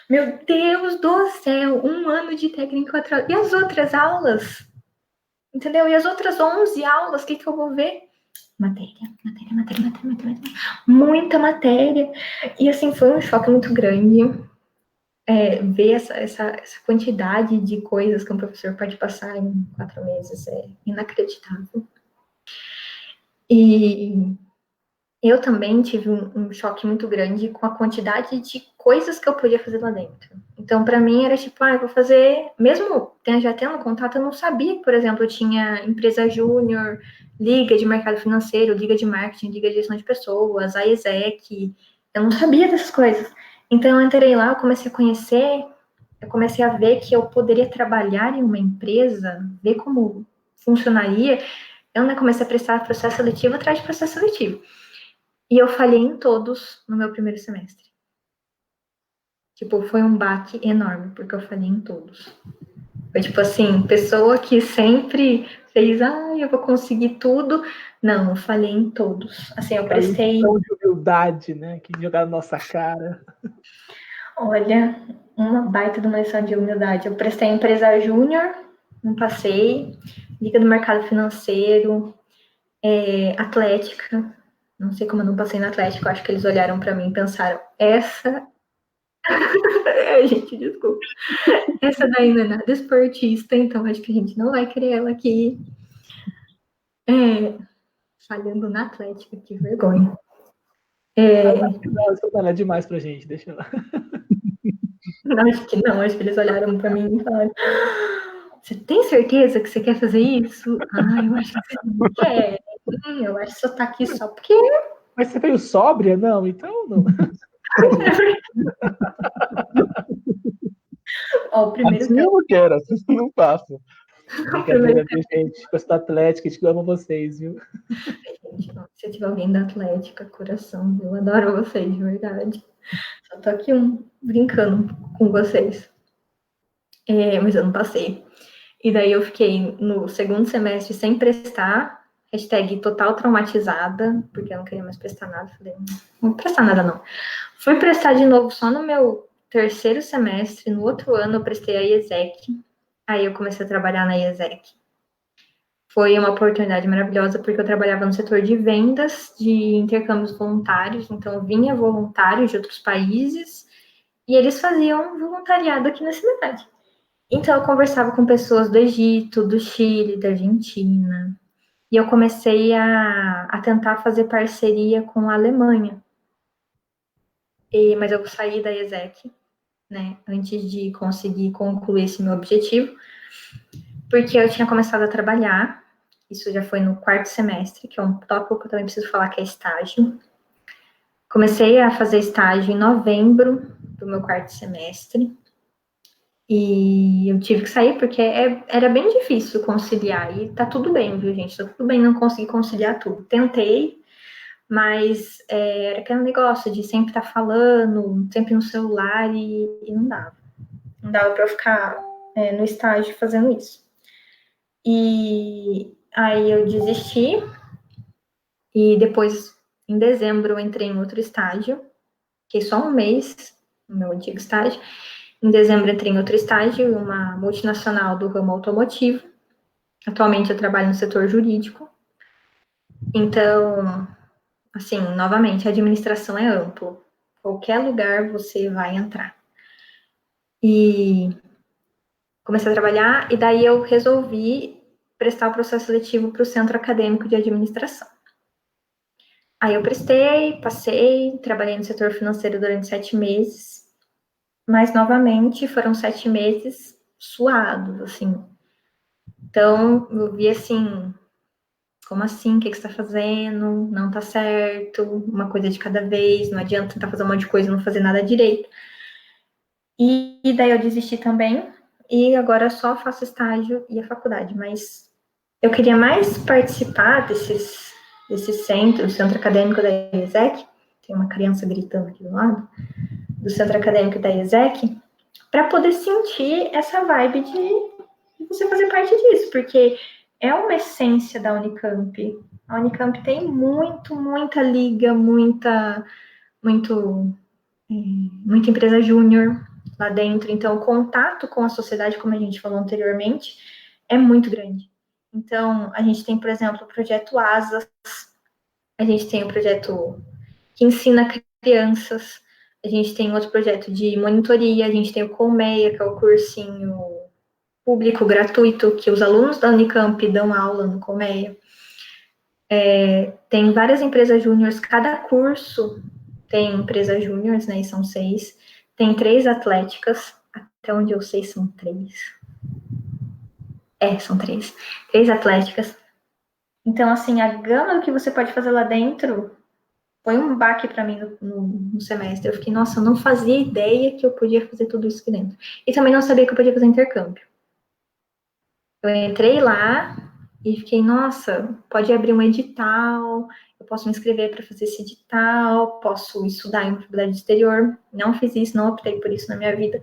meu Deus do céu, um ano de técnico, 4 aulas. E as outras aulas? Entendeu? E as outras 11 aulas, o que eu vou ver? Matéria. Muita matéria. E assim, foi um choque muito grande ver essa quantidade de coisas que um professor pode passar em 4 meses. É inacreditável. E eu também tive um choque muito grande com a quantidade de coisas que eu podia fazer lá dentro. Então, para mim, era tipo, eu vou fazer... Mesmo já tendo contato, eu não sabia que, por exemplo, tinha empresa júnior, liga de mercado financeiro, liga de marketing, liga de gestão de pessoas, a ESEC. Eu não sabia dessas coisas. Então, eu entrei lá, eu comecei a conhecer, eu comecei a ver que eu poderia trabalhar em uma empresa, ver como funcionaria. Eu comecei a prestar processo seletivo atrás de processo seletivo. E eu falhei em todos no meu primeiro semestre. Tipo, foi um baque enorme, porque eu falhei em todos. Foi tipo assim, pessoa que sempre fez, eu vou conseguir tudo. Não, eu falhei em todos. Assim, eu prestei... Lição de humildade, né? Que jogaram na nossa cara. Olha, uma baita de uma lição de humildade. Eu prestei empresa júnior, não passei. Liga do mercado financeiro, atlética. Não sei como eu não passei na atlética. Eu acho que eles olharam para mim e pensaram, essa... gente, desculpa. Essa daí não é nada esportista, então acho que a gente não vai querer ela aqui. Falhando na atlética, que vergonha. Não, isso não é demais pra gente, deixa lá. Acho que não, acho que eles olharam para mim e falaram: você tem certeza que você quer fazer isso? Eu acho que você não quer. Eu acho que você tá aqui só porque... Mas você veio sóbria? Não, então não. Ó, o primeiro Assim eu não quero, assim eu não faço. Brincadeira, viu, gente? Gostou da Atlética, a gente ama vocês, viu? gente, se tiver alguém da Atlética, coração, eu adoro vocês, de verdade. Só tô aqui brincando com vocês. Mas eu não passei. E daí eu fiquei no segundo semestre sem prestar, hashtag total traumatizada, porque eu não queria mais prestar nada. Falei, não vou prestar nada não. Fui prestar de novo só no meu terceiro semestre, no outro ano eu prestei a IESEC, aí eu comecei a trabalhar na IESEC. Foi uma oportunidade maravilhosa, porque eu trabalhava no setor de vendas, de intercâmbios voluntários, então vinha voluntários de outros países, e eles faziam voluntariado aqui na cidade. Então, eu conversava com pessoas do Egito, do Chile, da Argentina, e eu comecei a tentar fazer parceria com a Alemanha. Mas eu saí da IESEC, né, antes de conseguir concluir esse meu objetivo, porque eu tinha começado a trabalhar, isso já foi no quarto semestre, que é um tópico que eu também preciso falar, que é estágio. Comecei a fazer estágio em novembro do meu quarto semestre, e eu tive que sair porque era bem difícil conciliar, e tá tudo bem, viu, gente? Tá tudo bem não conseguir conciliar tudo. Tentei, mas era aquele negócio de sempre estar falando, sempre no celular, e não dava. Não dava para eu ficar no estágio fazendo isso. E aí eu desisti, e depois, em dezembro, eu entrei em outro estágio, fiquei só um mês no meu antigo estágio. Em dezembro, entrei em outro estágio, uma multinacional do ramo automotivo. Atualmente, eu trabalho no setor jurídico. Então, assim, novamente, a administração é amplo. Qualquer lugar você vai entrar. E comecei a trabalhar, e daí eu resolvi prestar o processo seletivo para o Centro Acadêmico de Administração. Aí eu prestei, passei, trabalhei no setor financeiro durante 7 meses, mas, novamente, foram 7 meses suados, assim. Então, eu vi assim, como assim? O que você está fazendo? Não tá certo, uma coisa de cada vez, não adianta tentar fazer um monte de coisa e não fazer nada direito. E daí eu desisti também, e agora só faço estágio e a faculdade, mas eu queria mais participar desses centros, do Centro Acadêmico da IESEC, tem uma criança gritando aqui do lado, do Centro Acadêmico da IESEC, para poder sentir essa vibe de você fazer parte disso, porque é uma essência da Unicamp. A Unicamp tem muita liga, muita empresa júnior lá dentro. Então, o contato com a sociedade, como a gente falou anteriormente, é muito grande. Então, a gente tem, por exemplo, o projeto Asas, a gente tem o projeto que ensina crianças, a gente tem outro projeto de monitoria, a gente tem o Colmeia, que é o cursinho público gratuito, que os alunos da Unicamp dão aula no Colmeia. Tem várias empresas júniores, cada curso tem empresas júniores, né, e são 6. Tem 3 atléticas, até onde eu sei são 3. São 3. 3 atléticas. Então, assim, a gama do que você pode fazer lá dentro foi um baque para mim no semestre. Eu fiquei, nossa, eu não fazia ideia que eu podia fazer tudo isso aqui dentro. E também não sabia que eu podia fazer intercâmbio. Eu entrei lá e fiquei, nossa, pode abrir um edital, eu posso me inscrever para fazer esse edital, posso estudar em uma faculdade de exterior. Não fiz isso, não optei por isso na minha vida,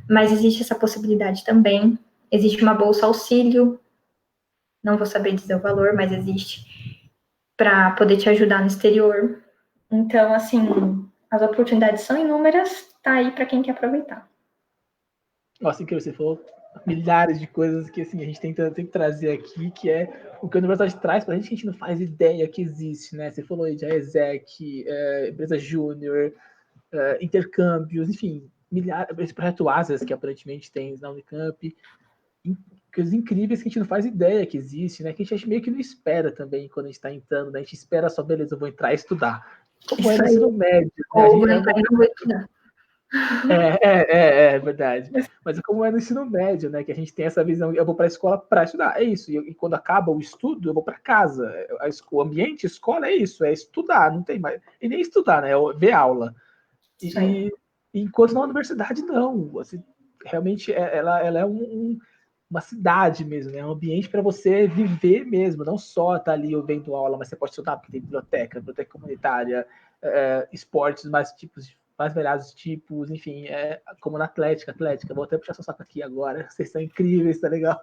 mas existe essa possibilidade também. Existe uma bolsa auxílio, não vou saber dizer o valor, mas existe, para poder te ajudar no exterior. Então, assim, as oportunidades são inúmeras, tá aí para quem quer aproveitar. Assim que você falou, milhares de coisas que assim, a gente tem que trazer aqui, que é o que a universidade traz pra gente, que a gente não faz ideia que existe, né? Você falou aí de ESEC, empresa júnior, intercâmbios, enfim, milhares, esse projeto Asas, que aparentemente tem na Unicamp, coisas incríveis que a gente não faz ideia que existe, né? Que a gente meio que não espera também quando a gente está entrando, né? A gente espera só, beleza, eu vou entrar e estudar. Como é no ensino médio, né? Ou não vou estudar. É verdade. Mas como é no ensino médio, né? Que a gente tem essa visão, eu vou para a escola para estudar, é isso. E quando acaba o estudo, eu vou para casa. O ambiente, escola é isso, é estudar, não tem mais. E nem estudar, né? É ver aula. E enquanto na universidade, não. Assim, realmente ela é uma cidade mesmo, né? Um ambiente para você viver mesmo, não só estar ali vendo aula, mas você pode estudar, porque tem biblioteca comunitária, esportes mais variados tipos, enfim, como na Atlética, vou até puxar seu saco aqui agora, vocês são incríveis, tá legal?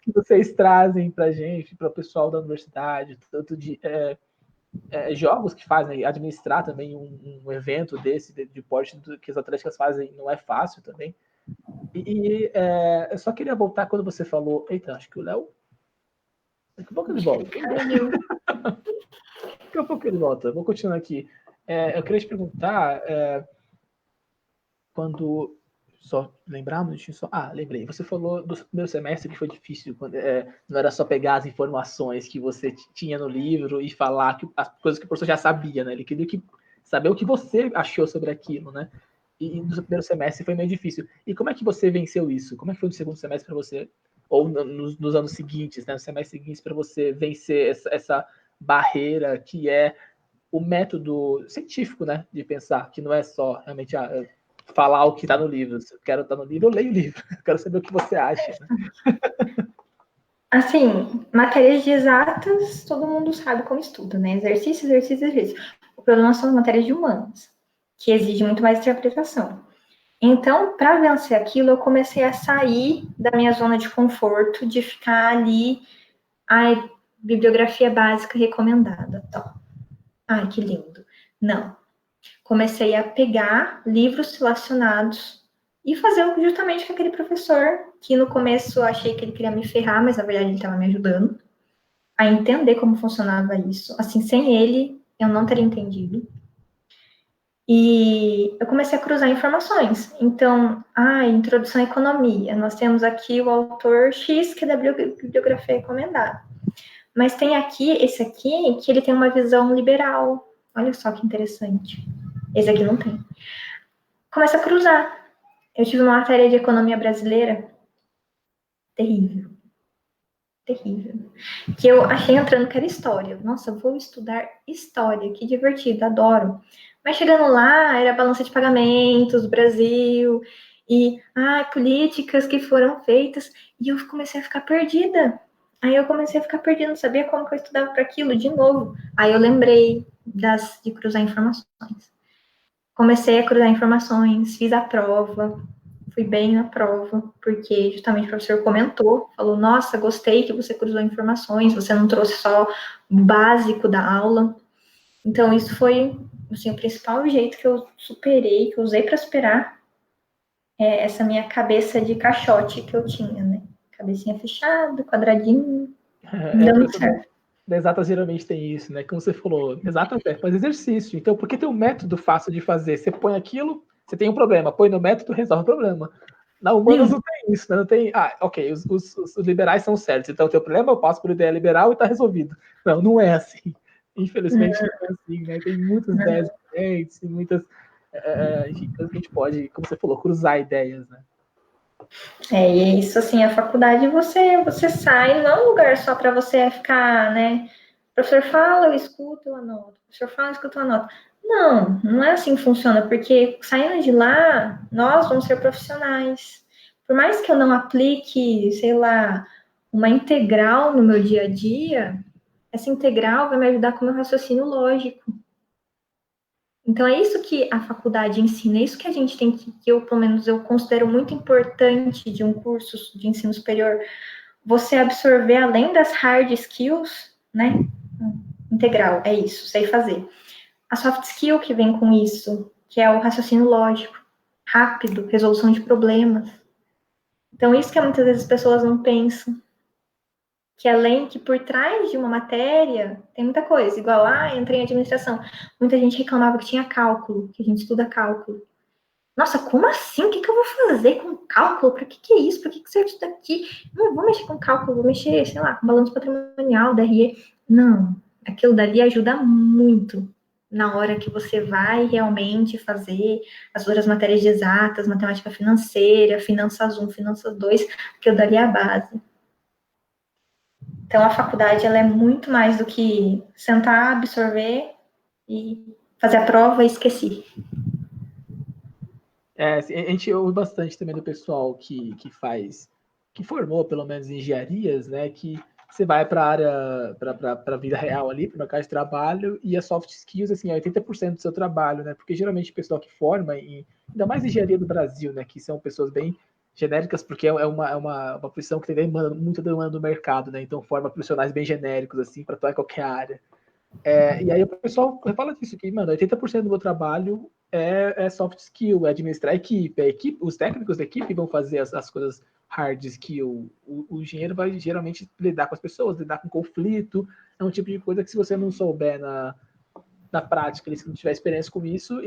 Que vocês trazem pra gente, para o pessoal da universidade, tanto de jogos que fazem, administrar também um evento desse, de porte que as atléticas fazem, não é fácil também. Eu só queria voltar quando você falou, eita, acho que o Léo, daqui a pouco ele volta. Daqui a pouco ele volta, vou continuar aqui. Eu queria te perguntar, quando, só lembrar, lembrei, você falou do primeiro semestre que foi difícil, quando, não era só pegar as informações que você tinha no livro e falar as coisas que o professor já sabia, né? Ele queria saber o que você achou sobre aquilo, né? E no seu primeiro semestre foi meio difícil. E como é que você venceu isso? Como é que foi no segundo semestre para você? Ou nos anos seguintes, né? Nos semestres seguintes, para você vencer essa barreira que é o método científico, né? De pensar, que não é só realmente falar o que está no livro. Se eu quero estar no livro, eu leio o livro. Eu quero saber o que você acha. Né? Assim, matérias de exatas, todo mundo sabe como estuda, né? Exercício. O problema são as matérias de humanas, que exigem muito mais interpretação. Então, para vencer aquilo, eu comecei a sair da minha zona de conforto, de ficar ali, bibliografia básica recomendada. Tal. Ai, que lindo. Não. Comecei a pegar livros relacionados e fazer justamente com aquele professor, que no começo eu achei que ele queria me ferrar, mas na verdade ele estava me ajudando a entender como funcionava isso. Assim, sem ele, eu não teria entendido. E eu comecei a cruzar informações. Então, introdução à economia. Nós temos aqui o autor X, que é da bibliografia recomendada. Mas tem esse aqui, que ele tem uma visão liberal. Olha só que interessante. Esse aqui não tem. Começa a cruzar. Eu tive uma matéria de economia brasileira terrível. Que eu achei entrando que era história. Nossa, vou estudar história, que divertido, adoro. Mas chegando lá, era balança de pagamentos, Brasil, e políticas que foram feitas, e eu comecei a ficar perdida. Não sabia como que eu estudava para aquilo de novo. Aí eu lembrei de cruzar informações. Comecei a cruzar informações, fiz a prova, fui bem na prova, porque justamente o professor comentou, falou, nossa, gostei que você cruzou informações, você não trouxe só o básico da aula. Então, isso foi, assim, o principal jeito que eu superei, que eu usei para superar essa minha cabeça de caixote que eu tinha, né? Cabecinha fechada, quadradinho, dando certo. Da exatas geralmente tem isso, né? Como você falou, exatas faz exercício. Então, porque tem um método fácil de fazer. Você põe aquilo, você tem um problema, põe no método, resolve o problema. Na humanas não tem isso, né? Não tem, ok, os liberais são certos, então o teu problema eu passo por ideia liberal e tá resolvido. Não é assim. Infelizmente não é assim, né? Tem muitas ideias diferentes, muitas enfim, coisas que a gente pode, como você falou, cruzar ideias, né? E isso, assim, a faculdade você sai, não é um lugar só para você ficar, né? O professor fala, eu escuto, eu anoto. O professor fala, eu escuto, eu anoto. Não é assim que funciona, porque saindo de lá, nós vamos ser profissionais. Por mais que eu não aplique, sei lá, uma integral no meu dia a dia, essa integral vai me ajudar com o meu raciocínio lógico. Então, é isso que a faculdade ensina, é isso que a gente tem que eu, pelo menos, eu considero muito importante de um curso de ensino superior, você absorver, além das hard skills, né? Integral, é isso, sei fazer. A soft skill que vem com isso, que é o raciocínio lógico, rápido, resolução de problemas. Então, isso que muitas vezes as pessoas não pensam. Que além que por trás de uma matéria tem muita coisa, igual, entrei em administração. Muita gente reclamava que tinha cálculo, que a gente estuda cálculo. Nossa, como assim? O que eu vou fazer com cálculo? Para que é isso? Para que serve isso daqui? Não vou mexer com cálculo, vou mexer, sei lá, com balanço patrimonial, DRE. Não, aquilo dali ajuda muito na hora que você vai realmente fazer as outras matérias de exatas, matemática financeira, finanças 1, finanças 2, aquilo dali é a base. Então, a faculdade, ela é muito mais do que sentar, absorver e fazer a prova e esquecer. Assim, a gente ouve bastante também do pessoal que formou pelo menos engenharias, né? Que você vai para a área, para a vida real ali, para o mercado de trabalho, e as soft skills, assim, é 80% do seu trabalho, né? Porque geralmente o pessoal que forma, ainda mais engenharia do Brasil, né? Que são pessoas bem genéricas, porque é uma profissão que tem muita demanda do mercado, né? Então forma profissionais bem genéricos, assim, para atuar em qualquer área. E aí o pessoal fala disso, que, mano, 80% do meu trabalho é soft skill, é administrar a equipe, os técnicos da equipe vão fazer as coisas hard skill. O engenheiro vai geralmente lidar com as pessoas, lidar com conflito, é um tipo de coisa que se você não souber na prática, se não tiver experiência com isso,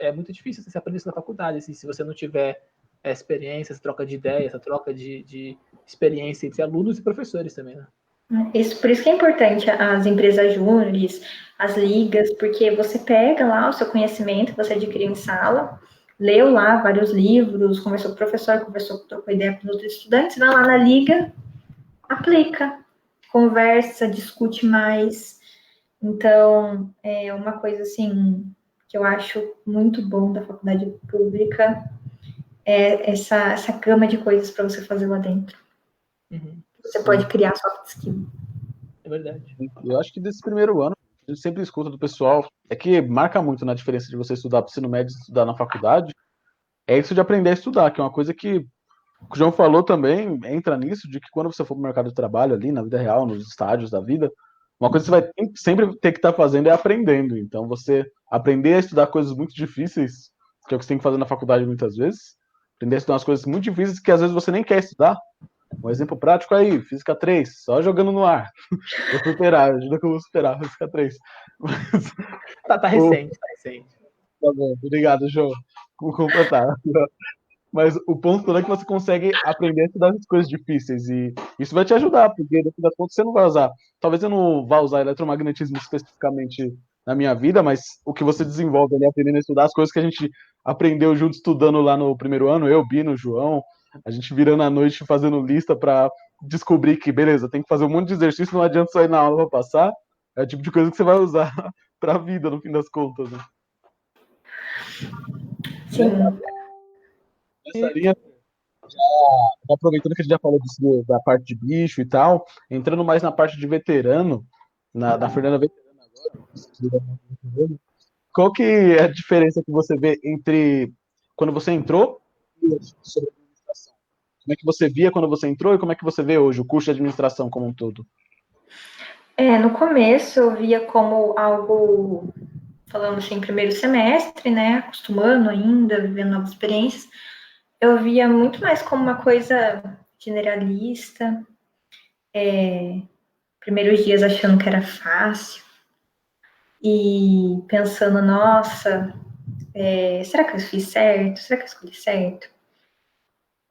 é muito difícil você aprender isso na faculdade, assim, se você não tiver experiência, essa troca de ideias, essa troca de experiência entre alunos e professores também, né? Por isso que é importante as empresas júniores, as ligas, porque você pega lá o seu conhecimento, você adquiriu em sala, leu lá vários livros, conversou com o professor, trocou ideia com os outros estudantes, vai lá na liga, aplica, conversa, discute mais. Então, é uma coisa assim que eu acho muito bom da faculdade pública, é essa gama de coisas para você fazer lá dentro. Uhum. Você pode criar soft skill. É verdade. Eu acho que desse primeiro ano, a gente sempre escuta do pessoal, é que marca muito na diferença de você estudar para o ensino médio e estudar na faculdade, é isso de aprender a estudar, que é uma coisa que o João falou também, entra nisso, de que quando você for para o mercado de trabalho ali, na vida real, nos estágios da vida, uma coisa que você vai sempre ter que estar fazendo é aprendendo. Então, você aprender a estudar coisas muito difíceis, que é o que você tem que fazer na faculdade muitas vezes, aprender a estudar umas coisas muito difíceis que às vezes você nem quer estudar. Um exemplo prático aí, Física 3, só jogando no ar. Vou superar, ajuda que eu vou superar, Física 3. Mas, Tá recente, tá recente. Tá bom, obrigado, João. Vou completar. Mas o ponto todo é que você consegue aprender a estudar as coisas difíceis e isso vai te ajudar, porque no fim das contas você não vai usar. Talvez eu não vá usar eletromagnetismo especificamente na minha vida, mas o que você desenvolve ali aprendendo a estudar, as coisas que a gente aprendeu junto estudando lá no primeiro ano, eu, Bino, João, a gente virando à noite fazendo lista para descobrir que, beleza, tem que fazer um monte de exercício, não adianta só ir na aula para passar, é o tipo de coisa que você vai usar para a vida, no fim das contas, né? Sim. Nessa linha, aproveitando que a gente já falou disso, da parte de bicho e tal, entrando mais na parte de veterano, da Fernanda Veterana agora, qual que é a diferença que você vê entre quando você entrou e sobre administração? Como é que você via quando você entrou e como é que você vê hoje o curso de administração como um todo? No começo eu via como algo, falando assim, primeiro semestre, né, acostumando ainda, vivendo novas experiências, eu via muito mais como uma coisa generalista, primeiros dias achando que era fácil, e pensando, nossa, será que eu fiz certo? Será que eu escolhi certo?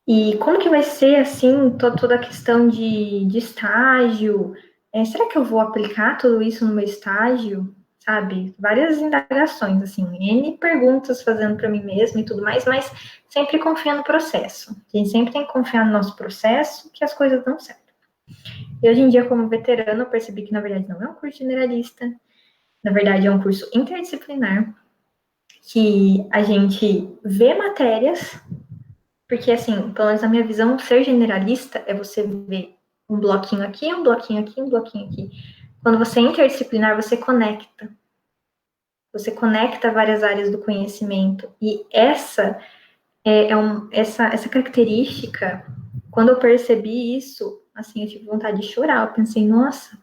E como que vai ser, assim, toda a questão de estágio? Será que eu vou aplicar tudo isso no meu estágio? Sabe? Várias indagações, assim, N perguntas fazendo para mim mesma e tudo mais, mas sempre confia no processo. A gente sempre tem que confiar no nosso processo que as coisas dão certo. E hoje em dia, como veterano, eu percebi que, na verdade, não é um curso generalista. Na verdade, é um curso interdisciplinar, que a gente vê matérias, porque, assim, pelo menos na minha visão, ser generalista é você ver um bloquinho aqui, um bloquinho aqui, um bloquinho aqui. Quando você é interdisciplinar, você conecta. Você conecta várias áreas do conhecimento. E essa essa característica, quando eu percebi isso, assim, eu tive vontade de chorar. Eu pensei, nossa,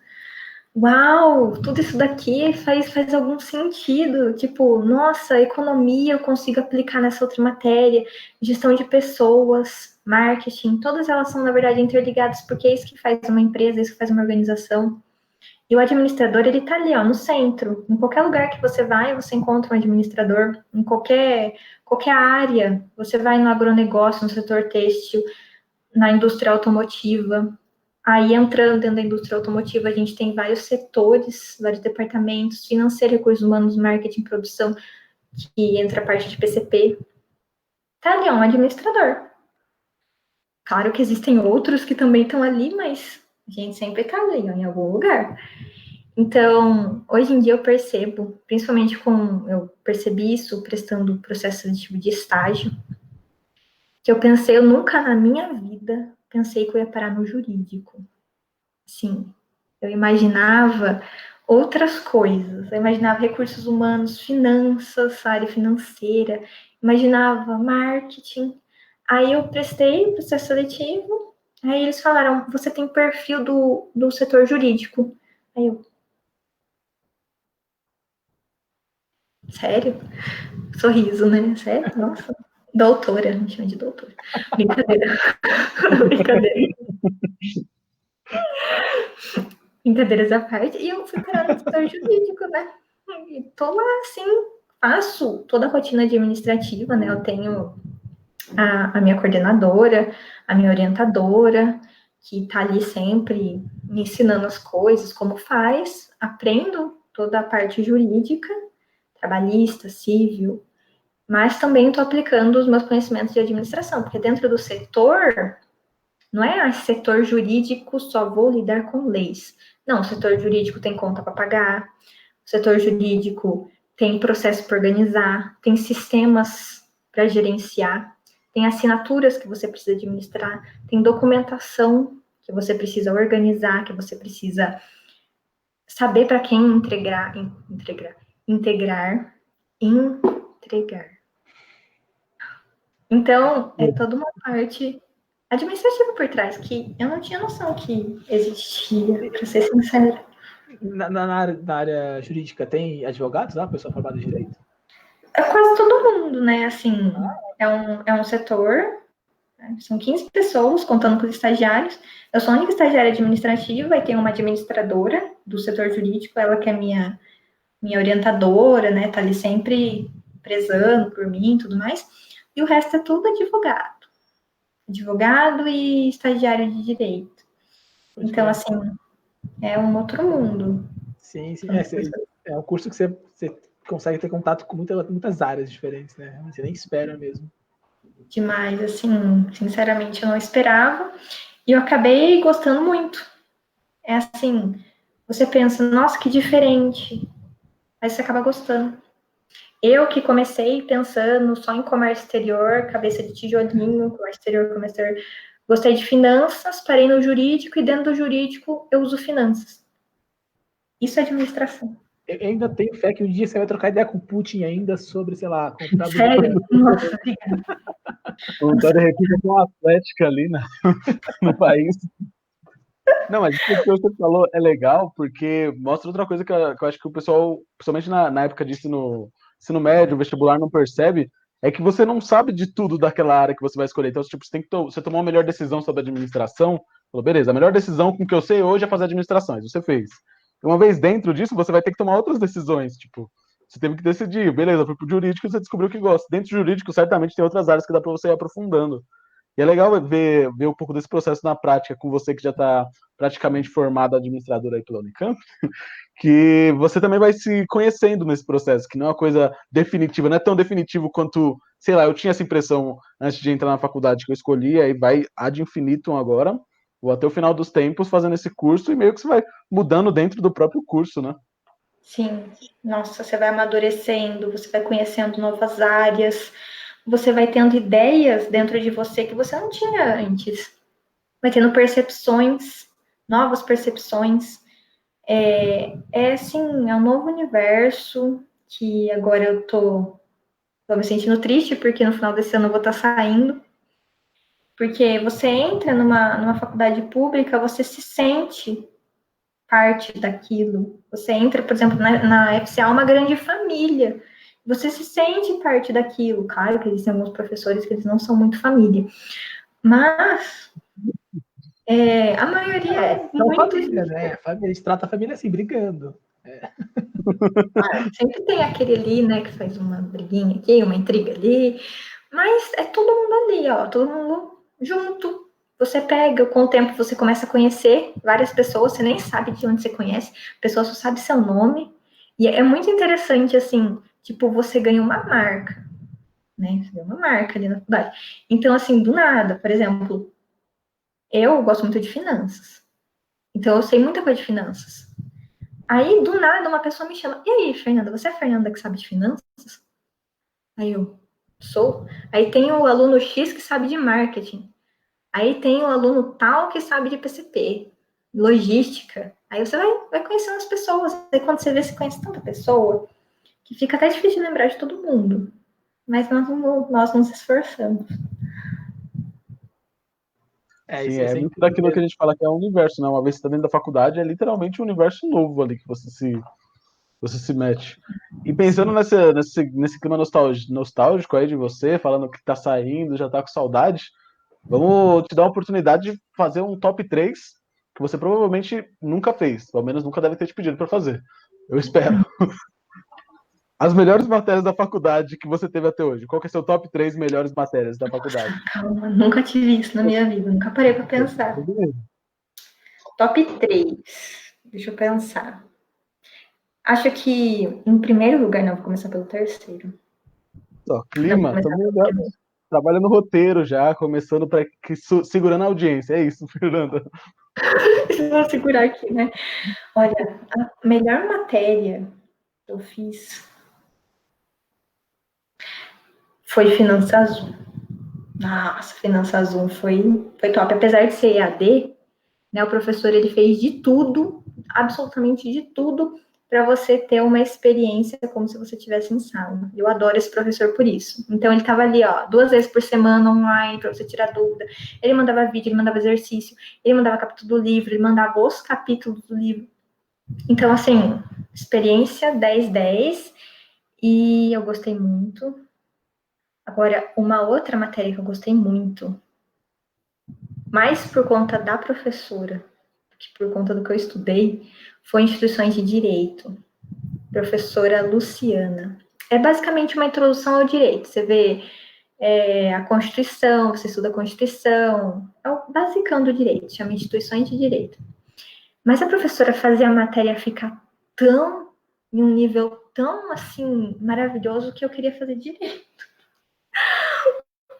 uau, tudo isso daqui faz algum sentido. Tipo, nossa, economia eu consigo aplicar nessa outra matéria, gestão de pessoas, marketing, todas elas são, na verdade, interligadas, porque é isso que faz uma empresa, é isso que faz uma organização. E o administrador, ele tá ali, ó, no centro. Em qualquer lugar que você vai, você encontra um administrador. Em qualquer área, você vai no agronegócio, no setor têxtil, na indústria automotiva. Aí, entrando dentro da indústria automotiva, a gente tem vários setores, vários departamentos, financeiro, recursos humanos, marketing, produção, que entra a parte de PCP. Tá ali, ó, um administrador. Claro que existem outros que também estão ali, mas a gente sempre tá ali, ó, em algum lugar. Então, hoje em dia eu percebo, principalmente eu percebi isso prestando o processo seletivo de estágio, que eu nunca na minha vida pensei que eu ia parar no jurídico. Sim, eu imaginava outras coisas, eu imaginava recursos humanos, finanças, área financeira, imaginava marketing. Aí eu prestei o processo seletivo, aí eles falaram, você tem perfil do setor jurídico. Aí eu, sério? Sorriso, né? Sério? Nossa. Doutora, a gente chama de doutora. Brincadeira. Brincadeira. Brincadeiras à parte. E eu fui parar no setor jurídico, né? E tô lá, assim, faço toda a rotina administrativa, né? Eu tenho a minha coordenadora, a minha orientadora, que tá ali sempre me ensinando as coisas, como faz. Aprendo toda a parte jurídica, trabalhista, civil, mas também estou aplicando os meus conhecimentos de administração, porque dentro do setor, não é setor jurídico, só vou lidar com leis. Não, o setor jurídico tem conta para pagar, o setor jurídico tem processo para organizar, tem sistemas para gerenciar, tem assinaturas que você precisa administrar, tem documentação que você precisa organizar, que você precisa saber para quem integrar. Então, é toda uma parte administrativa por trás que eu não tinha noção que existia, para ser sincera. Na área jurídica tem advogados lá, pessoal formado em direito? É quase todo mundo, né? Assim, é um setor, né? São 15 pessoas, contando com os estagiários. Eu sou a única estagiária administrativa e tem uma administradora do setor jurídico, ela que é minha orientadora, né? Tá ali sempre prezando por mim e tudo mais. E o resto é tudo advogado. Advogado e estagiário de direito. Então, assim, é um outro mundo. Sim. É um curso que você consegue ter contato com muitas áreas diferentes, né? Você nem espera mesmo. Demais, assim, sinceramente, eu não esperava. E eu acabei gostando muito. É assim, você pensa, nossa, que diferente. Aí você acaba gostando. Eu que comecei pensando só em comércio exterior, cabeça de tijolinho, comércio exterior, gostei de finanças, parei no jurídico e dentro do jurídico eu uso finanças. Isso é administração. Eu ainda tenho fé que um dia você vai trocar ideia com o Putin ainda sobre, sei lá, comprar... Sério? Nossa, obrigada. O Vitória Repita tem uma atlética ali no país. Não, mas isso que você falou é legal, porque mostra outra coisa que eu acho que o pessoal, principalmente na época de ensino médio, vestibular, não percebe, é que você não sabe de tudo daquela área que você vai escolher. Então, tipo, você tomou a melhor decisão sobre administração, falou, beleza, a melhor decisão com o que eu sei hoje é fazer administração, isso você fez. Uma vez dentro disso, você vai ter que tomar outras decisões, tipo, você teve que decidir, beleza, foi pro jurídico e você descobriu o que gosta. Dentro do jurídico, certamente tem outras áreas que dá para você ir aprofundando. E é legal ver um pouco desse processo na prática com você que já está praticamente formado administrador aí pela Unicamp, que você também vai se conhecendo nesse processo, que não é uma coisa definitiva, não é tão definitivo quanto, sei lá, eu tinha essa impressão antes de entrar na faculdade que eu escolhi, aí vai ad infinitum agora, ou até o final dos tempos fazendo esse curso, e meio que você vai mudando dentro do próprio curso, né? Sim, nossa, você vai amadurecendo, você vai conhecendo novas áreas, você vai tendo ideias dentro de você que você não tinha antes. Vai tendo percepções, novas percepções. Assim, é um novo universo que agora eu tô me sentindo triste porque no final desse ano eu vou estar saindo. Porque você entra numa faculdade pública, você se sente parte daquilo. Você entra, por exemplo, na FCA, uma grande família. Você se sente parte daquilo. Claro que existem alguns professores que eles não são muito família. Mas a maioria é muito... família, né? A gente trata a família assim, brigando. Sempre tem aquele ali, né, que faz uma briguinha aqui, uma intriga ali. Mas é todo mundo ali, ó. Todo mundo junto. Você pega, com o tempo você começa a conhecer várias pessoas, você nem sabe de onde você conhece, a pessoa só sabe seu nome. E é muito interessante, assim, tipo, você ganha uma marca, né? Você ganha uma marca ali na faculdade. Então, assim, do nada, por exemplo, eu gosto muito de finanças. Então, eu sei muita coisa de finanças. Aí, do nada, uma pessoa me chama. E aí, Fernanda, você é a Fernanda que sabe de finanças? Aí eu, sou. Aí tem o aluno X que sabe de marketing. Aí tem o aluno tal que sabe de PCP, logística. Aí você vai conhecendo as pessoas. Aí quando você vê, você conhece tanta pessoa que fica até difícil de lembrar de todo mundo. Mas nós nos esforçamos. Sim, Isso é é muito incrível daquilo que a mesmo. gente fala que é um universo, né? Uma vez que você tá dentro da faculdade, é literalmente um universo novo ali que você se mete. E pensando Sim. nesse clima nostálgico aí de você, falando que tá saindo, já tá com saudade, vamos te dar a oportunidade de fazer um top 3 que você provavelmente nunca fez, pelo menos nunca deve ter te pedido para fazer. Eu espero. As melhores matérias da faculdade que você teve até hoje. Qual que é seu top 3 melhores matérias da faculdade? Calma, nunca tive isso na minha vida. Nunca parei pra pensar. Top 3. Deixa eu pensar. Acho que, em primeiro lugar, não, vou começar pelo terceiro. Ó, Não, vou clima, começar estamos pelo primeiro. trabalhando no roteiro já, começando para segurando a audiência. É isso, Fernanda. Vou segurar aqui, né? Olha, a melhor matéria que eu fiz foi Finanças 1. Nossa, Finanças 1 foi top. Apesar de ser EAD, né, o professor ele fez de tudo, absolutamente de tudo, para você ter uma experiência como se você estivesse em sala. Eu adoro esse professor por isso. Então ele estava ali, ó, 2 vezes por semana online para você tirar dúvida. Ele mandava vídeo, ele mandava exercício, ele mandava capítulo do livro, ele mandava os capítulos do livro. Então, assim, experiência 10/10 e eu gostei muito. Agora, uma outra matéria que eu gostei muito, mais por conta da professora, que por conta do que eu estudei, foi instituições de direito. Professora Luciana. É basicamente uma introdução ao direito. Você vê a Constituição, você estuda a Constituição, é o basicão do direito, chama instituições de direito. Mas a professora fazia a matéria ficar tão, em um nível tão, assim, maravilhoso que eu queria fazer direito.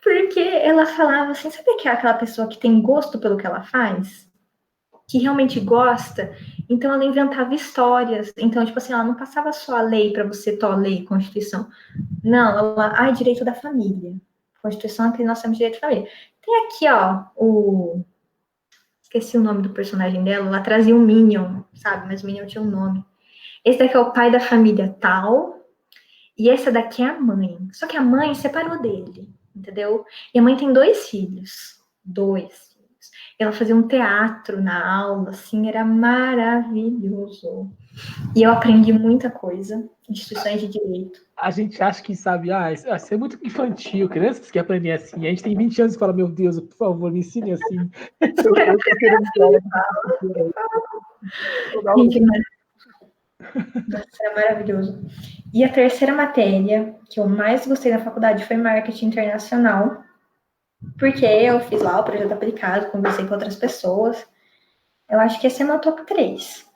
Porque ela falava assim, sabe que é aquela pessoa que tem gosto pelo que ela faz? Que realmente gosta, então ela inventava histórias. Então, tipo assim, ela não passava só a lei para você, lei, Constituição. Não, ela, direito da família. Constituição é que nós temos direito de família. Tem aqui, ó, esqueci o nome do personagem dela, ela trazia um Minion, sabe? Mas o Minion tinha um nome. Esse daqui é o pai da família tal, e essa daqui é a mãe. Só que a mãe separou dele, entendeu? E a mãe tem 2 filhos. 2 filhos. Ela fazia um teatro na aula, assim, era maravilhoso. E eu aprendi muita coisa, instituições de direito. A gente acha que sabe, isso é muito infantil, crianças que aprendem assim. A gente tem 20 anos e fala, meu Deus, por favor, me ensine assim. Eu tô querendo falar Gente, nossa, era maravilhoso. E a terceira matéria que eu mais gostei na faculdade foi marketing internacional, porque eu fiz lá o projeto aplicado, conversei com outras pessoas. Eu acho que esse é meu top 3.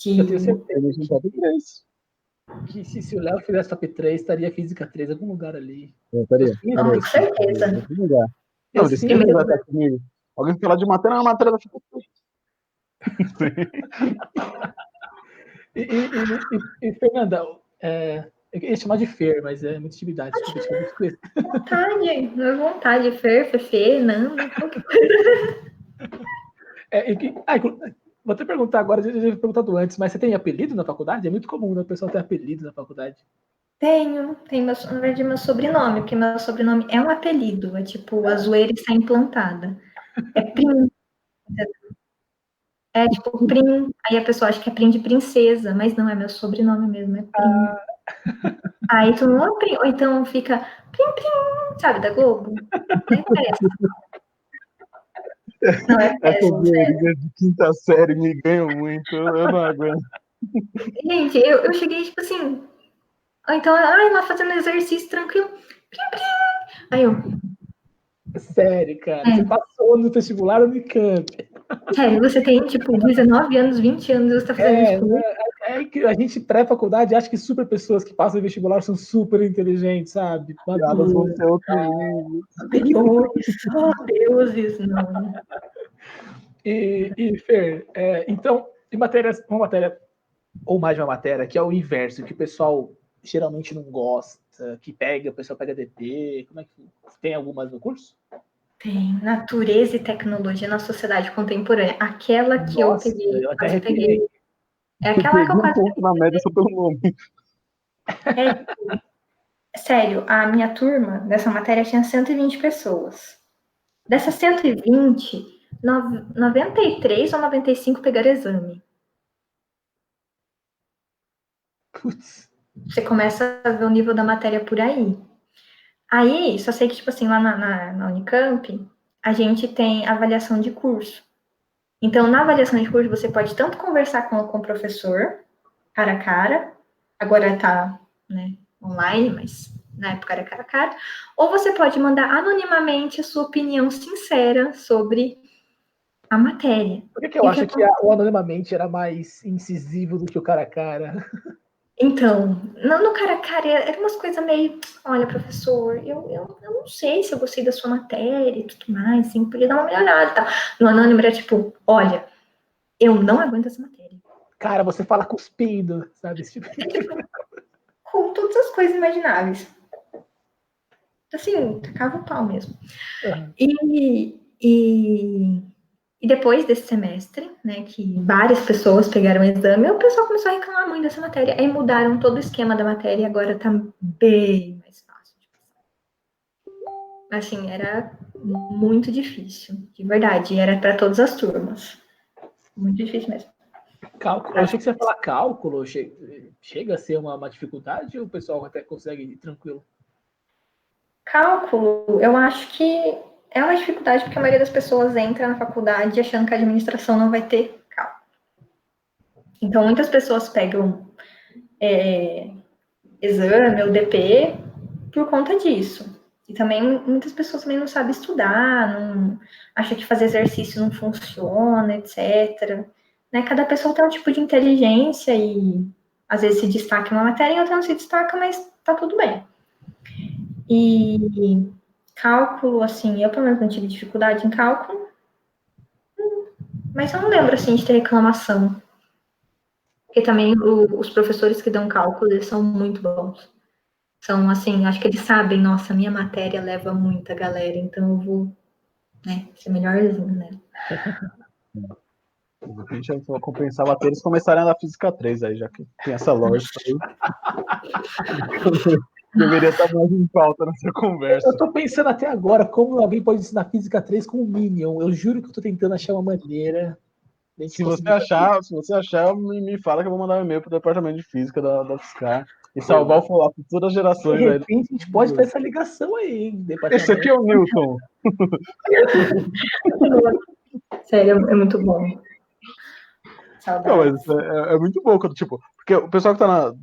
Eu tenho De... certeza no top 3. que se o Léo fizesse top 3, estaria física 3 em algum lugar ali. Eu Eu estaria. sinto Não, com isso. certeza. Eu Não, disse que ele sinto. vai estar comigo. Alguém falar de matéria, é uma matéria da faculdade. Fernanda, eu queria chamar de Fer, mas é muita intimidade. Desculpa te fazer isso. Vontade, não é vontade. Fer, Fefe, Nanda, qualquer coisa. Vou até perguntar agora, eu já tinha perguntado antes, mas você tem apelido na faculdade? É muito comum, né? O pessoal ter apelido na faculdade. Tenho, na verdade, meu sobrenome, porque meu sobrenome é um apelido. É tipo, a zoeira está implantada. É Prim. É tipo Prim. Aí a pessoa acha que é Prim de princesa, mas não, é meu sobrenome mesmo, é Prim. Aí tu não Prim, ou então fica Prim Prim, sabe, da Globo? Nem parece. Não, é Essas péssimo, sério. zoeirinhas de quinta série me ganham muito, eu não aguento. Gente, eu cheguei, tipo assim, ou então, lá fazendo exercício tranquilo, Prim Prim. Aí eu, Sério, cara. Você passou no vestibular Unicamp. sério, você tem, tipo, 19 anos, 20 anos, e você tá fazendo isso comigo? Que a gente pré-faculdade acha que super pessoas que passam no vestibular são super inteligentes, sabe? Elas vão Maduras, ser outro nível. Superiores, deuses, não. E Fer, então, E matérias, uma matéria, ou mais de uma matéria, que é o inverso, que o pessoal geralmente não gosta, que o pessoal pega DP, como é que tem algumas no curso? Tem natureza e tecnologia na sociedade contemporânea. Aquela que eu Nossa, peguei, eu até quase arrepiei. peguei. É aquela que eu quase ponto na média só pelo nome. peguei. Sério, a minha turma dessa matéria tinha 120 pessoas. Dessas 120, 93 ou 95 pegaram exame. Putz. Você começa a ver o nível da matéria por aí. Aí, só sei que, tipo assim, lá na Unicamp, a gente tem avaliação de curso. Então, na avaliação de curso, você pode tanto conversar com o professor, cara a cara, agora tá, né, online, mas na época era cara a cara, ou você pode mandar anonimamente a sua opinião sincera sobre a matéria. Por que eu acho que o anonimamente era mais incisivo do que o cara a cara? Então, no cara a cara, eram umas coisas meio, olha, professor, eu não sei se eu gostei da sua matéria e tudo mais, assim, podia dar uma melhorada e tal. No anônimo era tipo, olha, eu não aguento essa matéria. Cara, você fala cuspindo, sabe? Esse tipo Com todas as coisas imagináveis. Assim, tacava o pau mesmo. Uhum. E depois desse semestre, né, que várias pessoas pegaram o exame, o pessoal começou a reclamar muito dessa matéria. Aí mudaram todo o esquema da matéria e agora tá bem mais fácil de passar. Assim, era muito difícil, de verdade. Era para todas as turmas. Muito difícil mesmo. Cálculo. Eu achei que você ia falar cálculo. Chega a ser uma dificuldade ou o pessoal até consegue ir tranquilo? Cálculo, eu acho que é uma dificuldade porque a maioria das pessoas entra na faculdade achando que a administração não vai ter cálculo. Então, muitas pessoas pegam exame ou DP por conta disso. E também muitas pessoas também não sabem estudar, não acha que fazer exercício não funciona, etc. Né? Cada pessoa tem um tipo de inteligência e às vezes se destaca em uma matéria e outra não se destaca, mas tá tudo bem. E cálculo, assim, eu pelo menos não tive dificuldade em cálculo, mas eu não lembro, assim, de ter reclamação. Porque também os professores que dão cálculo, eles são muito bons. São, assim, acho que eles sabem, nossa, minha matéria leva muita galera, então eu vou, né, ser melhorzinho, né? A gente vai compensar bater, eles começarem na Física 3 aí, já que tem essa lógica aí. Deveria estar mais em pauta nessa conversa. Eu tô pensando até agora como alguém pode ensinar Física 3 com o Minion. Eu juro que eu tô tentando achar uma maneira. Se você achar, me fala que eu vou mandar um e-mail pro departamento de Física da UFSCar e salvar o follow-up por todas as De gerações. repente, a gente pode fazer essa ligação aí, hein? Esse aqui é o Newton. Sério, é muito bom. Não, mas é muito bom quando, tipo, porque o pessoal que tá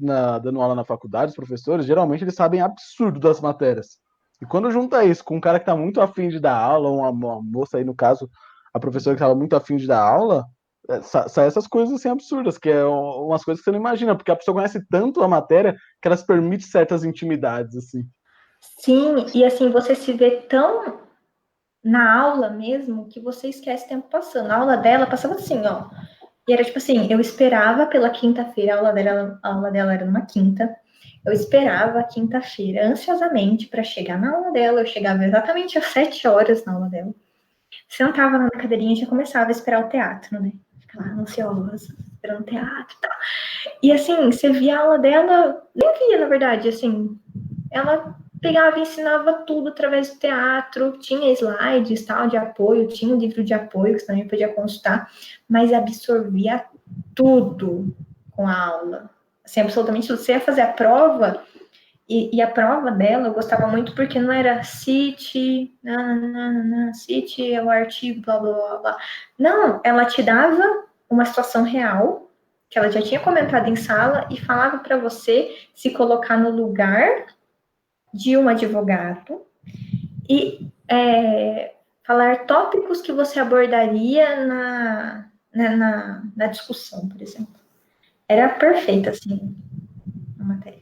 dando aula na faculdade, os professores, geralmente eles sabem absurdo das matérias. E quando junta isso com um cara que tá muito afim de dar aula, uma moça aí, no caso, a professora que tava muito afim de dar aula, sai essas coisas assim absurdas, que é umas coisas que você não imagina, porque a pessoa conhece tanto a matéria que elas permitem certas intimidades, assim. Sim, e assim, você se vê tão na aula mesmo que você esquece o tempo passando. A aula dela passava assim, ó. E era tipo assim, eu esperava pela quinta-feira, a aula dela era numa quinta. Eu esperava a quinta-feira ansiosamente para chegar na aula dela. Eu chegava exatamente às 7 horas na aula dela. Sentava na cadeirinha e já começava a esperar o teatro, né? Ficava ansiosa, esperando o teatro e tal. E assim, você via a aula dela, nem via, na verdade, assim, ela pegava e ensinava tudo através do teatro, tinha slides, tal, de apoio, tinha um livro de apoio que você também podia consultar, mas absorvia tudo com a aula. Assim, absolutamente tudo. Você ia fazer a prova, e a prova dela eu gostava muito porque não era cite, cite é o artigo, blá, blá, blá, blá. Não, ela te dava uma situação real, que ela já tinha comentado em sala, e falava para você se colocar no lugar de um advogado e falar tópicos que você abordaria na discussão, por exemplo. Era perfeita, assim, a matéria.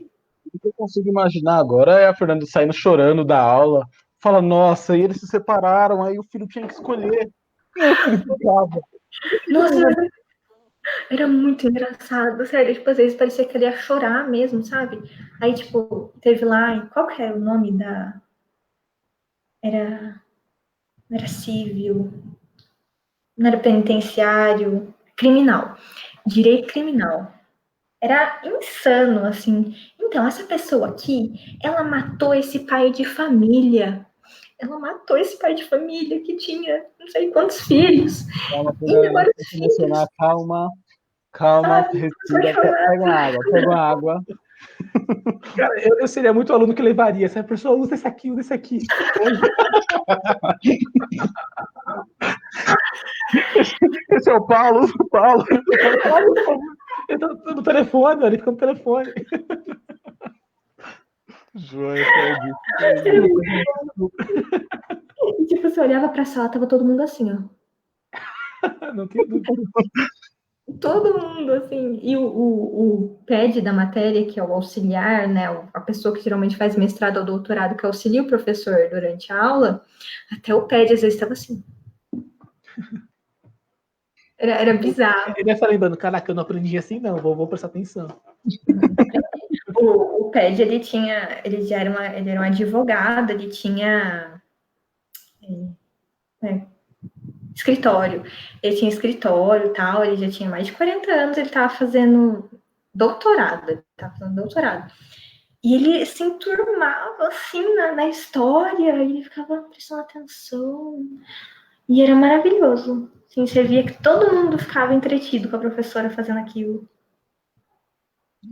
O que eu consigo imaginar agora é a Fernanda saindo chorando da aula, fala, nossa, e eles se separaram, aí o filho tinha que escolher. E aí o filho ficava. Nossa, Era muito engraçado, sério. Tipo, às vezes parecia que ele ia chorar mesmo, sabe? Aí, tipo, teve lá. Qual que era o nome da. Era. Não era civil, não era penitenciário. Criminal. Direito criminal. Era insano, assim. Então, essa pessoa aqui, ela matou esse pai de família. Ela matou esse pai de família que tinha não sei quantos filhos. Calma, E não agora tem os que filhos, mencionar. Calma, sabe? respira. Pega uma água. Cara, eu seria muito aluno que levaria. Essa pessoa usa esse aqui, usa esse aqui. Esse é o Paulo, o Paulo. Eu tô no telefone, ele fica no telefone. João, E, tipo, você olhava pra sala, tava todo mundo assim, ó. Não tem dúvida. Todo mundo, assim. E o PED da matéria, que é o auxiliar, né? A pessoa que geralmente faz mestrado ou doutorado, que auxilia o professor durante a aula, até o PED às vezes estava assim. Era bizarro. Ele deve estar lembrando, caraca, eu não aprendi assim, não, vou prestar atenção. O PED, ele já era ele era um advogado, ele tinha escritório. Ele tinha escritório e tal, ele já tinha mais de 40 anos, ele estava fazendo doutorado. E ele se enturmava assim na história, e ele ficava prestando atenção. E era maravilhoso. Assim, você via que todo mundo ficava entretido com a professora fazendo aquilo.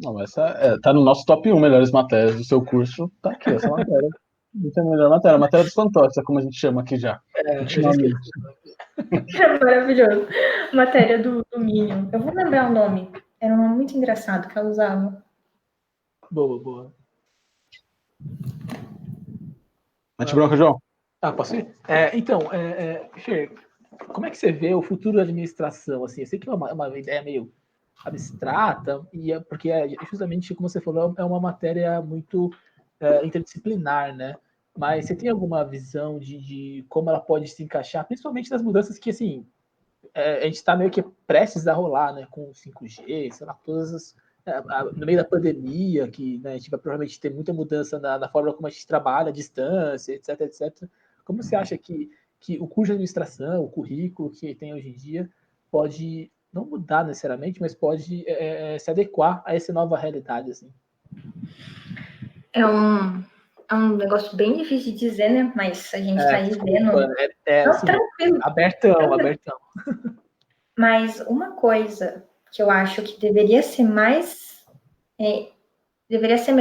Não, essa tá no nosso top 1 melhores matérias do seu curso. Tá aqui, essa matéria. Essa é a melhor matéria. Matéria dos fantoches, é como a gente chama aqui já. Eu já esqueci. Era maravilhoso. Matéria do Minion. Eu vou lembrar o nome. Era um nome muito engraçado que ela usava. Boa. Mete bronca, João. Posso ir? Então, Fer, como é que você vê o futuro da administração? Assim, eu sei que é uma ideia meio abstrata, porque justamente, como você falou, é uma matéria muito interdisciplinar, né? Mas você tem alguma visão de como ela pode se encaixar, principalmente nas mudanças que, assim, a gente está meio que prestes a rolar, né? Com 5G, sei lá, todas as... no meio da pandemia, que, né, a gente vai provavelmente ter muita mudança na forma como a gente trabalha, a distância, etc. Como você acha que o curso de administração, o currículo que tem hoje em dia, pode não mudar necessariamente, mas pode se adequar a essa nova realidade, assim? É um negócio bem difícil de dizer, né? Mas a gente tá aí Desculpa, vendo. né? Não, Assim, tranquilo. abertão. Mas uma coisa que eu acho que deveria ser mais. Deveria ser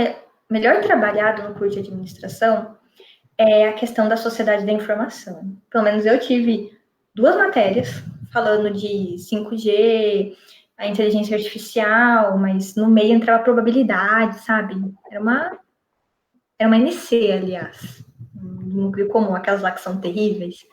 melhor trabalhado no curso de administração é a questão da sociedade da informação. Pelo menos eu tive 2 matérias falando de 5G, a inteligência artificial, mas no meio entrava a probabilidade, sabe? Era uma NC, aliás, um núcleo comum, aquelas lá que são terríveis.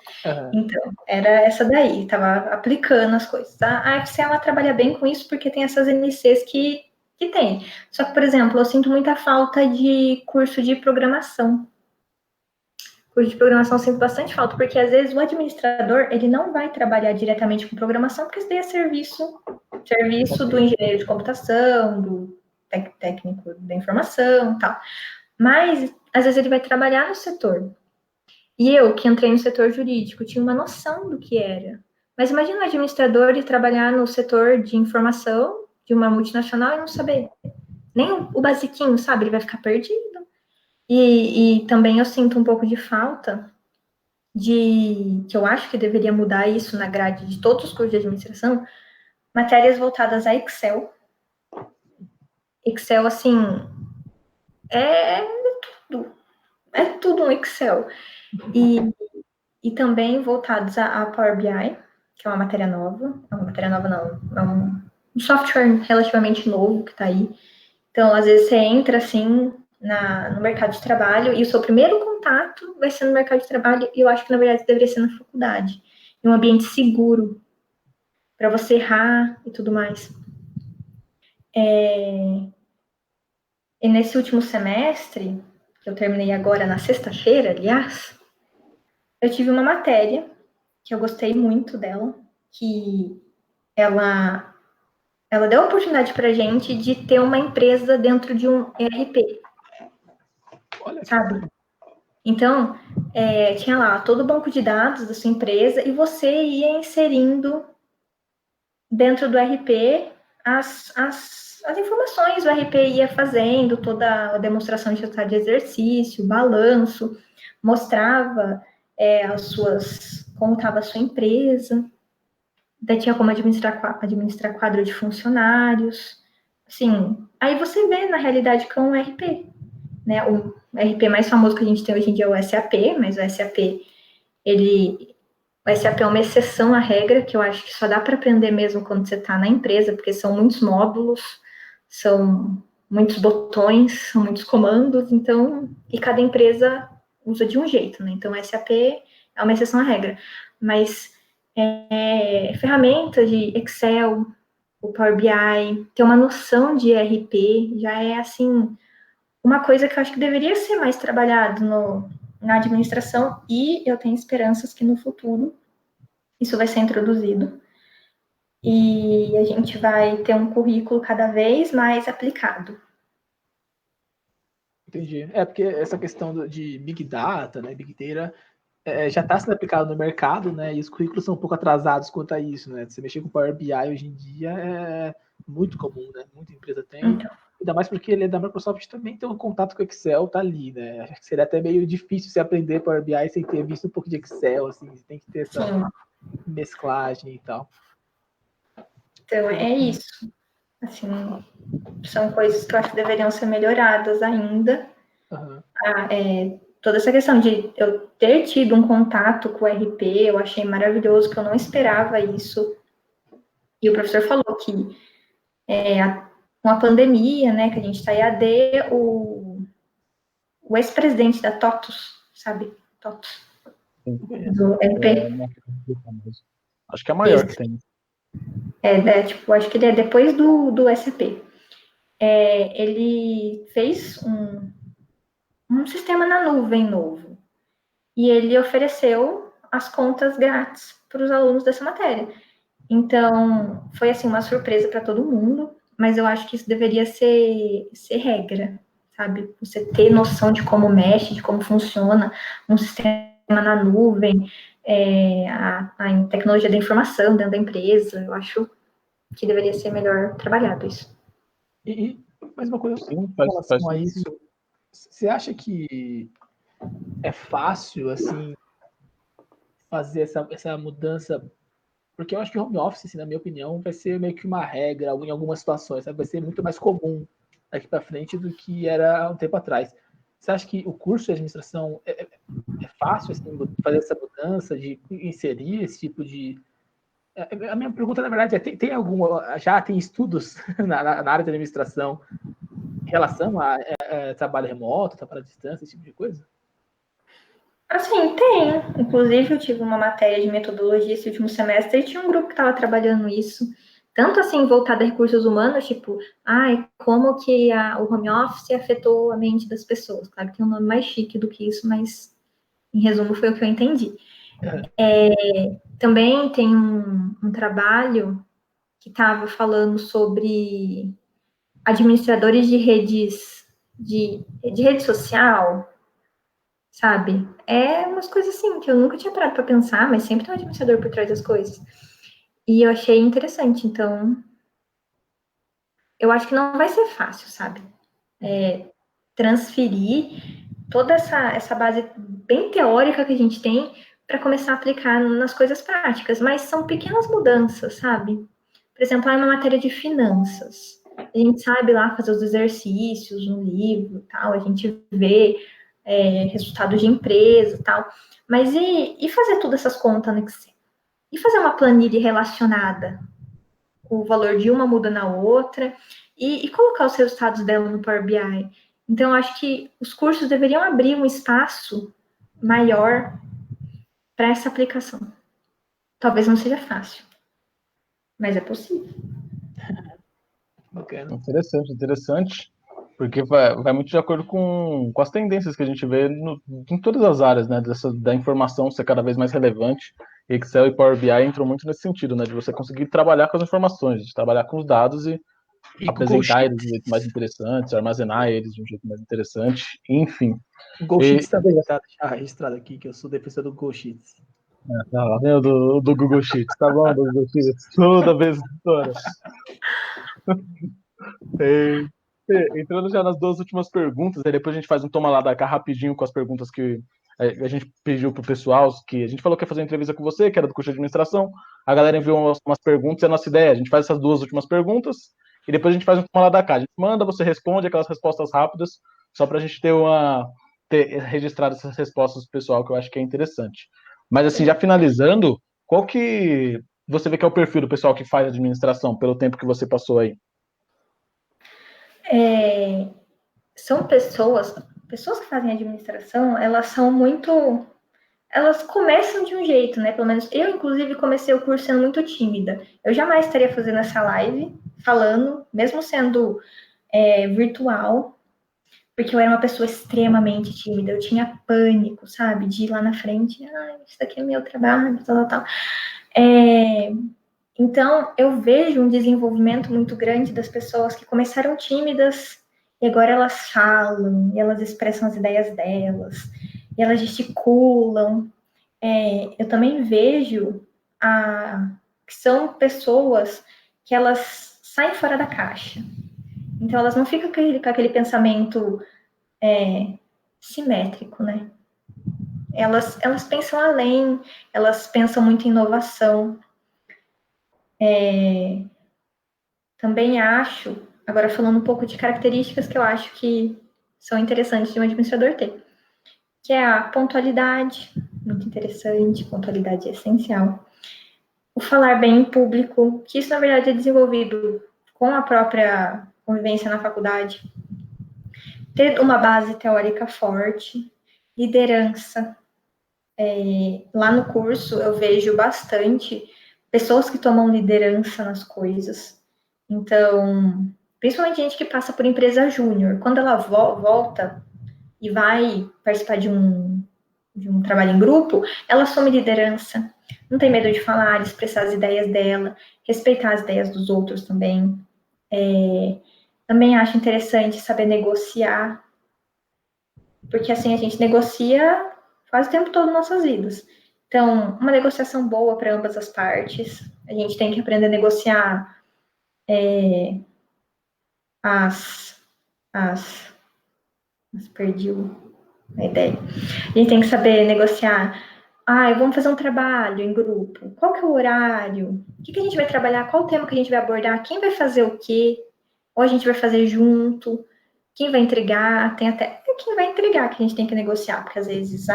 Então, era essa daí, estava aplicando as coisas. A FC, ela trabalha bem com isso porque tem essas NCs que tem. Só que, por exemplo, eu sinto muita falta de curso de programação. Curso de programação eu sinto bastante falta, porque às vezes o administrador, ele não vai trabalhar diretamente com programação, porque isso daí é serviço do engenheiro de computação, do técnico da informação e tal. Mas, às vezes, ele vai trabalhar no setor. E eu, que entrei no setor jurídico, tinha uma noção do que era. Mas imagina um administrador e trabalhar no setor de informação de uma multinacional e não saber nem o basiquinho, sabe? Ele vai ficar perdido. E também eu sinto um pouco de falta que eu acho que deveria mudar isso na grade de todos os cursos de administração, matérias voltadas a Excel. Excel, assim, é tudo. É tudo um Excel. E também voltados a Power BI, que é uma matéria nova. É uma matéria nova, não. É um software relativamente novo que está aí. Então, às vezes, você entra, assim, no mercado de trabalho e o seu primeiro contato vai ser no mercado de trabalho e eu acho que, na verdade, deveria ser na faculdade. Em um ambiente seguro, para você errar e tudo mais. E nesse último semestre, que eu terminei agora na sexta-feira, aliás, eu tive uma matéria que eu gostei muito dela, que ela ela deu a oportunidade para a gente de ter uma empresa dentro de um ERP, Olha, sabe? Então, tinha lá todo o banco de dados da sua empresa e você ia inserindo dentro do RP as informações, o RP ia fazendo toda a demonstração de resultado de exercício, balanço, mostrava como estava a sua empresa, daí tinha como administrar quadro de funcionários, assim, aí você vê na realidade que é um RP, né, o RP mais famoso que a gente tem hoje em dia é o SAP, mas o SAP, o SAP é uma exceção à regra, que eu acho que só dá para aprender mesmo quando você está na empresa, porque são muitos módulos, são muitos botões, são muitos comandos, então, e cada empresa usa de um jeito, né? Então, o SAP é uma exceção à regra. Mas ferramentas de Excel, o Power BI, ter uma noção de ERP, já é, assim, uma coisa que eu acho que deveria ser mais trabalhado na administração, e eu tenho esperanças que no futuro isso vai ser introduzido e a gente vai ter um currículo cada vez mais aplicado. entendi. Porque essa questão de Big Data, né, Big Data, já está sendo aplicado no mercado, né, e os currículos são um pouco atrasados quanto a isso, né? Você mexer com Power BI hoje em dia é muito comum, né? Muita empresa tem. Então, Ainda mais porque ele é da Microsoft, também tem um contato com o Excel, tá ali, né? Acho que seria até meio difícil você aprender Power BI sem ter visto um pouco de Excel, assim, você tem que ter essa sim. mesclagem e tal. Então, é isso. Assim, são coisas que eu acho que deveriam ser melhoradas ainda. Uhum. Toda essa questão de eu ter tido um contato com o RP, eu achei maravilhoso, que eu não esperava isso. E o professor falou que com a pandemia, né, que a gente está EAD, o ex-presidente da TOTUS, sabe? TOTUS, do RP. Acho que é a maior que tem. Tipo, acho que ele é depois do SAP. Ele fez um sistema na nuvem novo. E ele ofereceu as contas grátis para os alunos dessa matéria. Então, foi assim uma surpresa para todo mundo, mas eu acho que isso deveria ser regra, sabe? Você ter noção de como mexe, de como funciona um sistema na nuvem, a tecnologia da informação dentro da empresa, eu acho que deveria ser melhor trabalhado isso. E mais uma coisa Sim, em relação a isso, você acha que é fácil, assim, fazer essa mudança? Porque eu acho que home office, assim, na minha opinião, vai ser meio que uma regra em algumas situações, sabe? Vai ser muito mais comum daqui para frente do que era há um tempo atrás. Você acha que o curso de administração é fácil, assim, fazer essa mudança, de inserir esse tipo de... A minha pergunta, na verdade, já tem estudos na área de administração em relação a trabalho remoto, trabalho à distância, esse tipo de coisa? Assim, tem. Inclusive, eu tive uma matéria de metodologia esse último semestre e tinha um grupo que estava trabalhando isso. Tanto assim, voltado a recursos humanos, tipo, como que o home office afetou a mente das pessoas. Claro que tem um nome mais chique do que isso, mas em resumo foi o que eu entendi. Também tem um trabalho que estava falando sobre administradores de redes de rede social, sabe? É umas coisas assim que eu nunca tinha parado para pensar, mas sempre tem um administrador por trás das coisas. E eu achei interessante, então eu acho que não vai ser fácil, sabe? Transferir toda essa base bem teórica que a gente tem para começar a aplicar nas coisas práticas, mas são pequenas mudanças, sabe? Por exemplo, lá uma matéria de finanças. A gente sabe lá fazer os exercícios no livro, tal, a gente vê resultados de empresa, tal. Mas e fazer todas essas contas no Excel? E fazer uma planilha relacionada? O valor de uma muda na outra e colocar os resultados dela no Power BI. Então, eu acho que os cursos deveriam abrir um espaço maior para essa aplicação. Talvez não seja fácil, mas é possível. Bacana. Interessante, porque vai muito de acordo com as tendências que a gente vê em todas as áreas, né, da informação ser cada vez mais relevante. Excel e Power BI entram muito nesse sentido, né? De você conseguir trabalhar com as informações, de trabalhar com os dados e E com apresentar eles Sheets. de um jeito mais interessante, armazenar eles de um jeito mais interessante, enfim. O Google E, Sheets também já tá registrado aqui, que eu sou defensor do Google Sheets. lá vem o do Google Sheets, tá bom, do Google Sheets, toda vez história. Entrando já nas duas últimas perguntas, aí depois a gente faz um toma lá da cá rapidinho com as perguntas que a gente pediu pro pessoal, que a gente falou que ia fazer uma entrevista com você, que era do curso de administração, a galera enviou umas perguntas e a nossa ideia, a gente faz essas duas últimas perguntas e depois a gente faz um toma lá da cá, a gente manda, você responde aquelas respostas rápidas, só pra gente ter registrado essas respostas do pessoal, que eu acho que é interessante. Mas assim, já finalizando, qual que você vê que é o perfil do pessoal que faz administração, pelo tempo que você passou aí? São pessoas que fazem administração, elas são muito. Elas começam de um jeito, né? Pelo menos eu, inclusive, comecei o curso sendo muito tímida. Eu jamais estaria fazendo essa live, falando, mesmo sendo virtual, porque eu era uma pessoa extremamente tímida. Eu tinha pânico, sabe? De ir lá na frente, isso daqui é meu trabalho, tal. Então, eu vejo um desenvolvimento muito grande das pessoas que começaram tímidas e agora elas falam, e elas expressam as ideias delas, e elas gesticulam. Eu também vejo que são pessoas que elas saem fora da caixa. Então, elas não ficam com aquele pensamento simétrico, né? Elas pensam além, elas pensam muito em inovação. Também acho, agora falando um pouco de características que eu acho que são interessantes de um administrador ter, que é a pontualidade, muito interessante, pontualidade é essencial. O falar bem em público, que isso na verdade é desenvolvido com a própria convivência na faculdade. Ter uma base teórica forte, liderança. Lá no curso eu vejo bastante pessoas que tomam liderança nas coisas. Então, principalmente gente que passa por empresa júnior, quando ela volta e vai participar de um trabalho em grupo, ela assume liderança, não tem medo de falar, de expressar as ideias dela, respeitar as ideias dos outros também. Também acho interessante saber negociar, porque assim a gente negocia quase o tempo todo nas nossas vidas. Então, uma negociação boa para ambas as partes. A gente tem que aprender a negociar perdi a ideia. A gente tem que saber negociar. Vamos fazer um trabalho em grupo. Qual que é o horário? O que a gente vai trabalhar? Qual o tema que a gente vai abordar? Quem vai fazer o quê? Ou a gente vai fazer junto? Quem vai entregar? Tem até quem vai entregar que a gente tem que negociar, porque às vezes,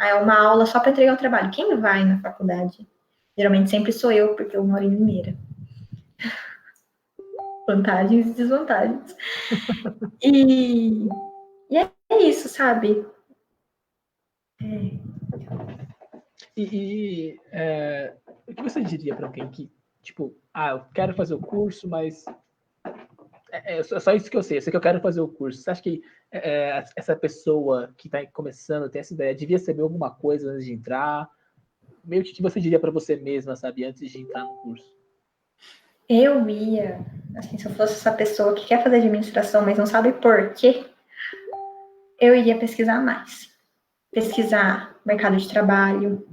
é uma aula só para entregar o trabalho. Quem vai na faculdade? Geralmente sempre sou eu, porque eu moro em Limeira. Vantagens e desvantagens. E é isso, sabe? O que você diria para alguém que, tipo, eu quero fazer o curso, mas é só isso que eu sei que eu quero fazer o curso. Você acha que essa pessoa que está começando, tem essa ideia, devia saber alguma coisa antes de entrar? Meio que você diria para você mesma, sabe, antes de entrar no curso? Eu ia, assim, se eu fosse essa pessoa que quer fazer administração, mas não sabe por quê, eu iria pesquisar mais. Pesquisar mercado de trabalho.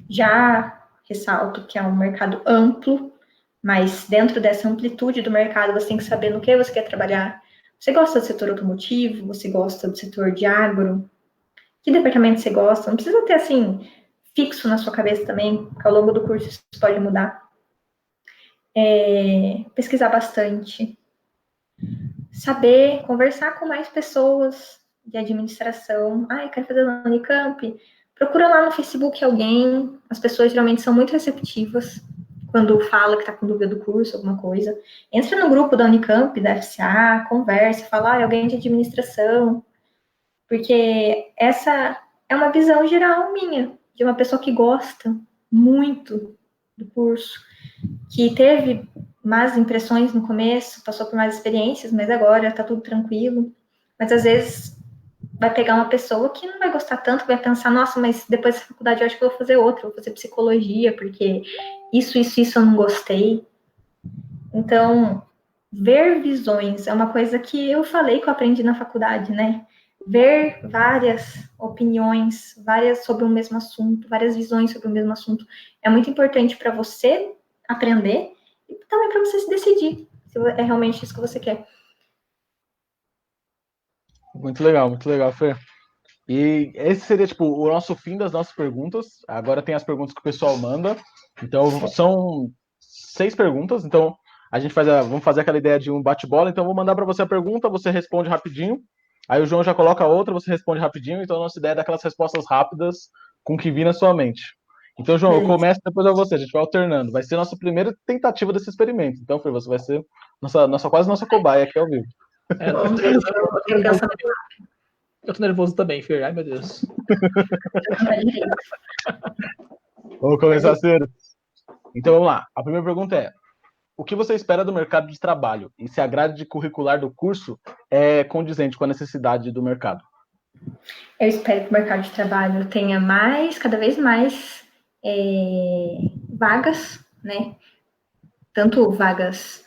Já ressalto que é um mercado amplo, mas dentro dessa amplitude do mercado, você tem que saber no que você quer trabalhar. Você gosta do setor automotivo? Você gosta do setor de agro? Que departamento você gosta? Não precisa ter, assim, fixo na sua cabeça também, porque ao longo do curso isso pode mudar. Pesquisar bastante. Saber conversar com mais pessoas de administração. Eu quero fazer na Unicamp. Procura lá no Facebook alguém. As pessoas geralmente são muito receptivas quando fala que está com dúvida do curso, alguma coisa. Entra no grupo da Unicamp, da FCA, conversa, fala, alguém de administração. Porque essa é uma visão geral minha, de uma pessoa que gosta muito do curso, que teve más impressões no começo, passou por mais experiências, mas agora está tudo tranquilo. Mas às vezes vai pegar uma pessoa que não vai gostar tanto, vai pensar, nossa, mas depois dessa faculdade eu acho que eu vou fazer outra, vou fazer psicologia, porque isso eu não gostei. Então, ver visões é uma coisa que eu falei que eu aprendi na faculdade, né? Ver várias opiniões, várias sobre o mesmo assunto, várias visões sobre o mesmo assunto, é muito importante para você aprender e também para você se decidir se é realmente isso que você quer. Muito legal, Fer. E esse seria, tipo, o nosso fim das nossas perguntas. Agora tem as perguntas que o pessoal manda. Então, são 6 perguntas. Então, a gente vamos fazer aquela ideia de um bate-bola. Então, eu vou mandar para você a pergunta, você responde rapidinho. Aí o João já coloca outra, você responde rapidinho. Então, a nossa ideia é daquelas respostas rápidas com o que vir na sua mente. Então, João, eu começo, depois é você. A gente vai alternando. Vai ser a nossa primeira tentativa desse experimento. Então, Fer, você vai ser quase nossa cobaia aqui ao vivo. Eu tô nervoso também, Fer. Ai, meu Deus. Vamos começar cedo. Então, vamos lá. A primeira pergunta é: o que você espera do mercado de trabalho? E se a grade curricular do curso é condizente com a necessidade do mercado? Eu espero que o mercado de trabalho tenha cada vez mais vagas, né? Tanto vagas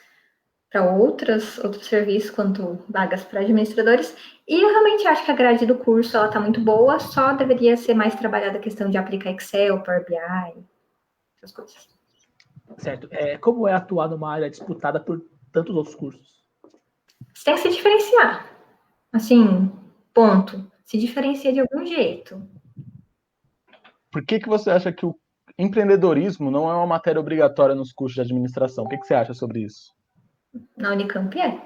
para outros serviços, quanto vagas para administradores. E eu realmente acho que a grade do curso ela está muito boa, só deveria ser mais trabalhada a questão de aplicar Excel, Power BI, essas coisas. Certo. Como é atuar numa área disputada por tantos outros cursos? Você tem que se diferenciar. Assim, ponto. Se diferencia de algum jeito. Por que você acha que o empreendedorismo não é uma matéria obrigatória nos cursos de administração? O que você acha sobre isso? Na Unicamp é.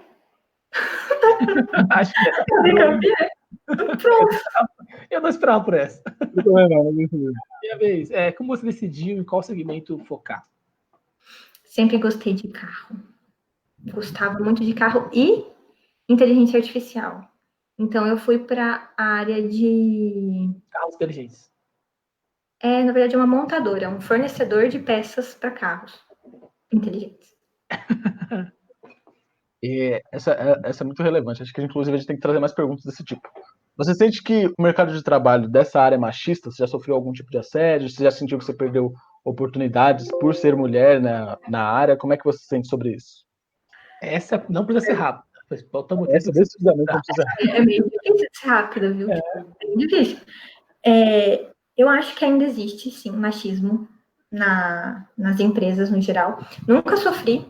Acho que essa Unicamp é. Pronto. Eu não esperava por essa. Eu também não, é isso mesmo. Minha vez. Como você decidiu em qual segmento focar? Sempre gostei de carro. Gostava muito de carro e inteligência artificial. Então, eu fui para a área de... Carros inteligentes. Na verdade, é uma montadora, um fornecedor de peças para carros inteligentes. E essa é muito relevante. Acho que, inclusive, a gente tem que trazer mais perguntas desse tipo. Você sente que o mercado de trabalho dessa área é machista? Você já sofreu algum tipo de assédio? Você já sentiu que você perdeu oportunidades por ser mulher na área? Como é que você se sente sobre isso? Essa não precisa ser rápida. Essa, decididamente, não precisa ser rápida. É meio difícil ser rápida, viu? É meio difícil. Eu acho que ainda existe, sim, machismo nas empresas no geral. Nunca sofri.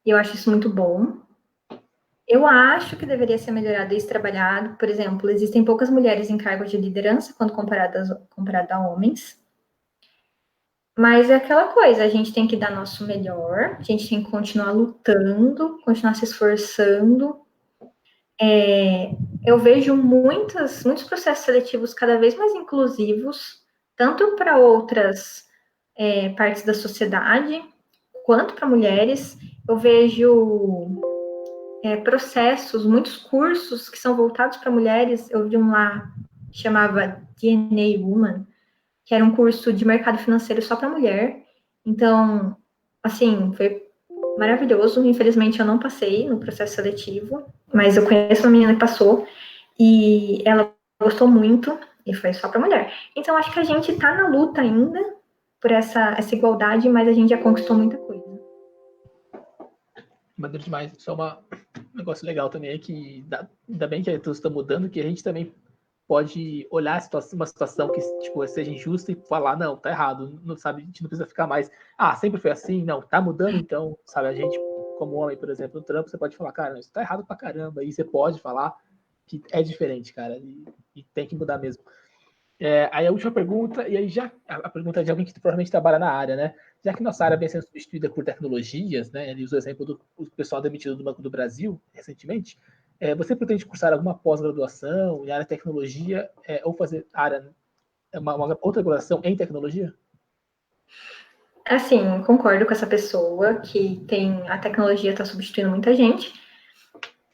Eu acho isso muito bom. Eu acho que deveria ser melhorado e trabalhado. Por exemplo, existem poucas mulheres em cargos de liderança quando comparado a homens. Mas é aquela coisa, a gente tem que dar nosso melhor, a gente tem que continuar lutando, continuar se esforçando. Eu vejo muitos processos seletivos cada vez mais inclusivos, tanto para outras partes da sociedade, quanto para mulheres. Eu vejo processos, muitos cursos que são voltados para mulheres. Eu vi um lá que chamava DNA Woman, que era um curso de mercado financeiro só para mulher. Então, assim, foi maravilhoso. Infelizmente, eu não passei no processo seletivo, mas eu conheço uma menina que passou e ela gostou muito e foi só para mulher. Então, acho que a gente está na luta ainda por essa igualdade, mas a gente já conquistou muita coisa. Maneiro demais. Isso é um negócio legal também, que ainda bem que tudo está mudando, que a gente também pode olhar uma situação que tipo, seja injusta e falar, não, tá errado, não sabe, a gente não precisa ficar mais, sempre foi assim, não, tá mudando, então, sabe, a gente, como homem, por exemplo, no trampo, você pode falar, cara, isso tá errado pra caramba, e você pode falar que é diferente, cara, e tem que mudar mesmo. Aí a última pergunta, e aí já a pergunta é de alguém que provavelmente trabalha na área, né? Já que nossa área vem sendo substituída por tecnologias, né? Ele usa o exemplo do pessoal demitido do Banco do Brasil, recentemente. Você pretende cursar alguma pós-graduação em área de tecnologia ou fazer uma outra graduação em tecnologia? Assim, concordo com essa pessoa que a tecnologia está substituindo muita gente.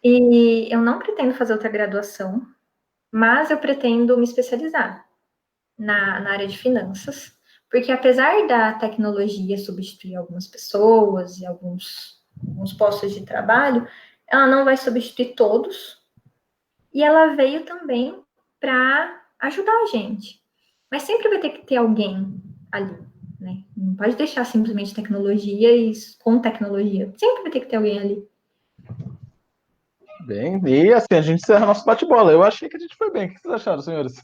E eu não pretendo fazer outra graduação, mas eu pretendo me especializar na área de finanças, porque apesar da tecnologia substituir algumas pessoas e alguns postos de trabalho, ela não vai substituir todos, E ela veio também para ajudar a gente. Mas sempre vai ter que ter alguém ali, né? Não pode deixar simplesmente tecnologia e com tecnologia. Sempre vai ter que ter alguém ali. Bem, e assim, a gente encerra nosso bate-bola. Eu achei que a gente foi bem. O que vocês acharam, senhores?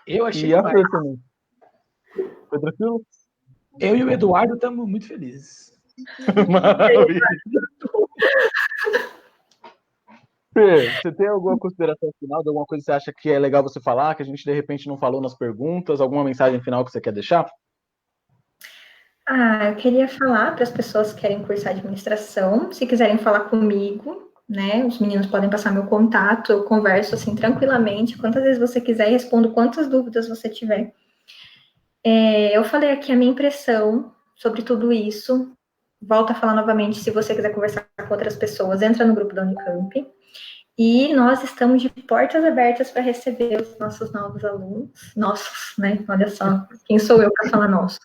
Eu achei E a demais. Fer também. Foi tranquilo? Eu e o Eduardo estamos muito felizes. Maravilha. Fer, você tem alguma consideração final de alguma coisa que você acha que é legal você falar, que a gente de repente não falou nas perguntas? Alguma mensagem final que você quer deixar? Eu queria falar para as pessoas que querem cursar administração, se quiserem falar comigo, né? Os meninos podem passar meu contato, eu converso assim tranquilamente, quantas vezes você quiser, respondo quantas dúvidas você tiver. Eu falei aqui a minha impressão sobre tudo isso. Volto a falar novamente, se você quiser conversar com outras pessoas, entra no grupo da Unicamp. E nós estamos de portas abertas para receber os nossos novos alunos. Nossos, né? Olha só, quem sou eu para falar nossos?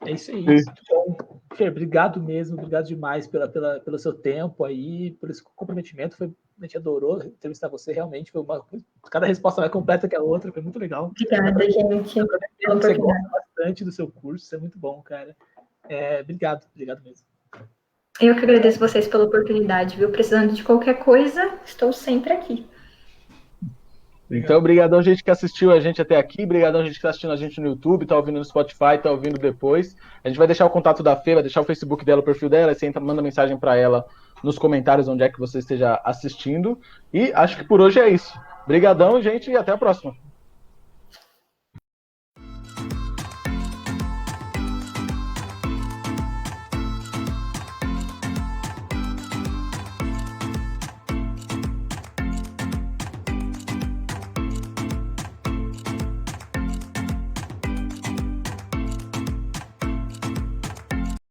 É isso aí. Então, Fer, obrigado mesmo, obrigado demais pelo seu tempo aí, por esse comprometimento. A gente adorou entrevistar você, realmente. Cada resposta mais completa que a outra, foi muito legal. Obrigada, gente. Você gosta bastante do seu curso, isso é muito bom, cara. Obrigado mesmo. Eu que agradeço vocês pela oportunidade, viu? Precisando de qualquer coisa, estou sempre aqui. Então, obrigadão, gente que assistiu a gente até aqui. Obrigadão, gente que está assistindo a gente no YouTube, tá ouvindo no Spotify, tá ouvindo depois. A gente vai deixar o contato da Fê, vai deixar o Facebook dela, o perfil dela, você manda mensagem para ela nos comentários onde é que você esteja assistindo. E acho que por hoje é isso. Obrigadão, gente, e até a próxima.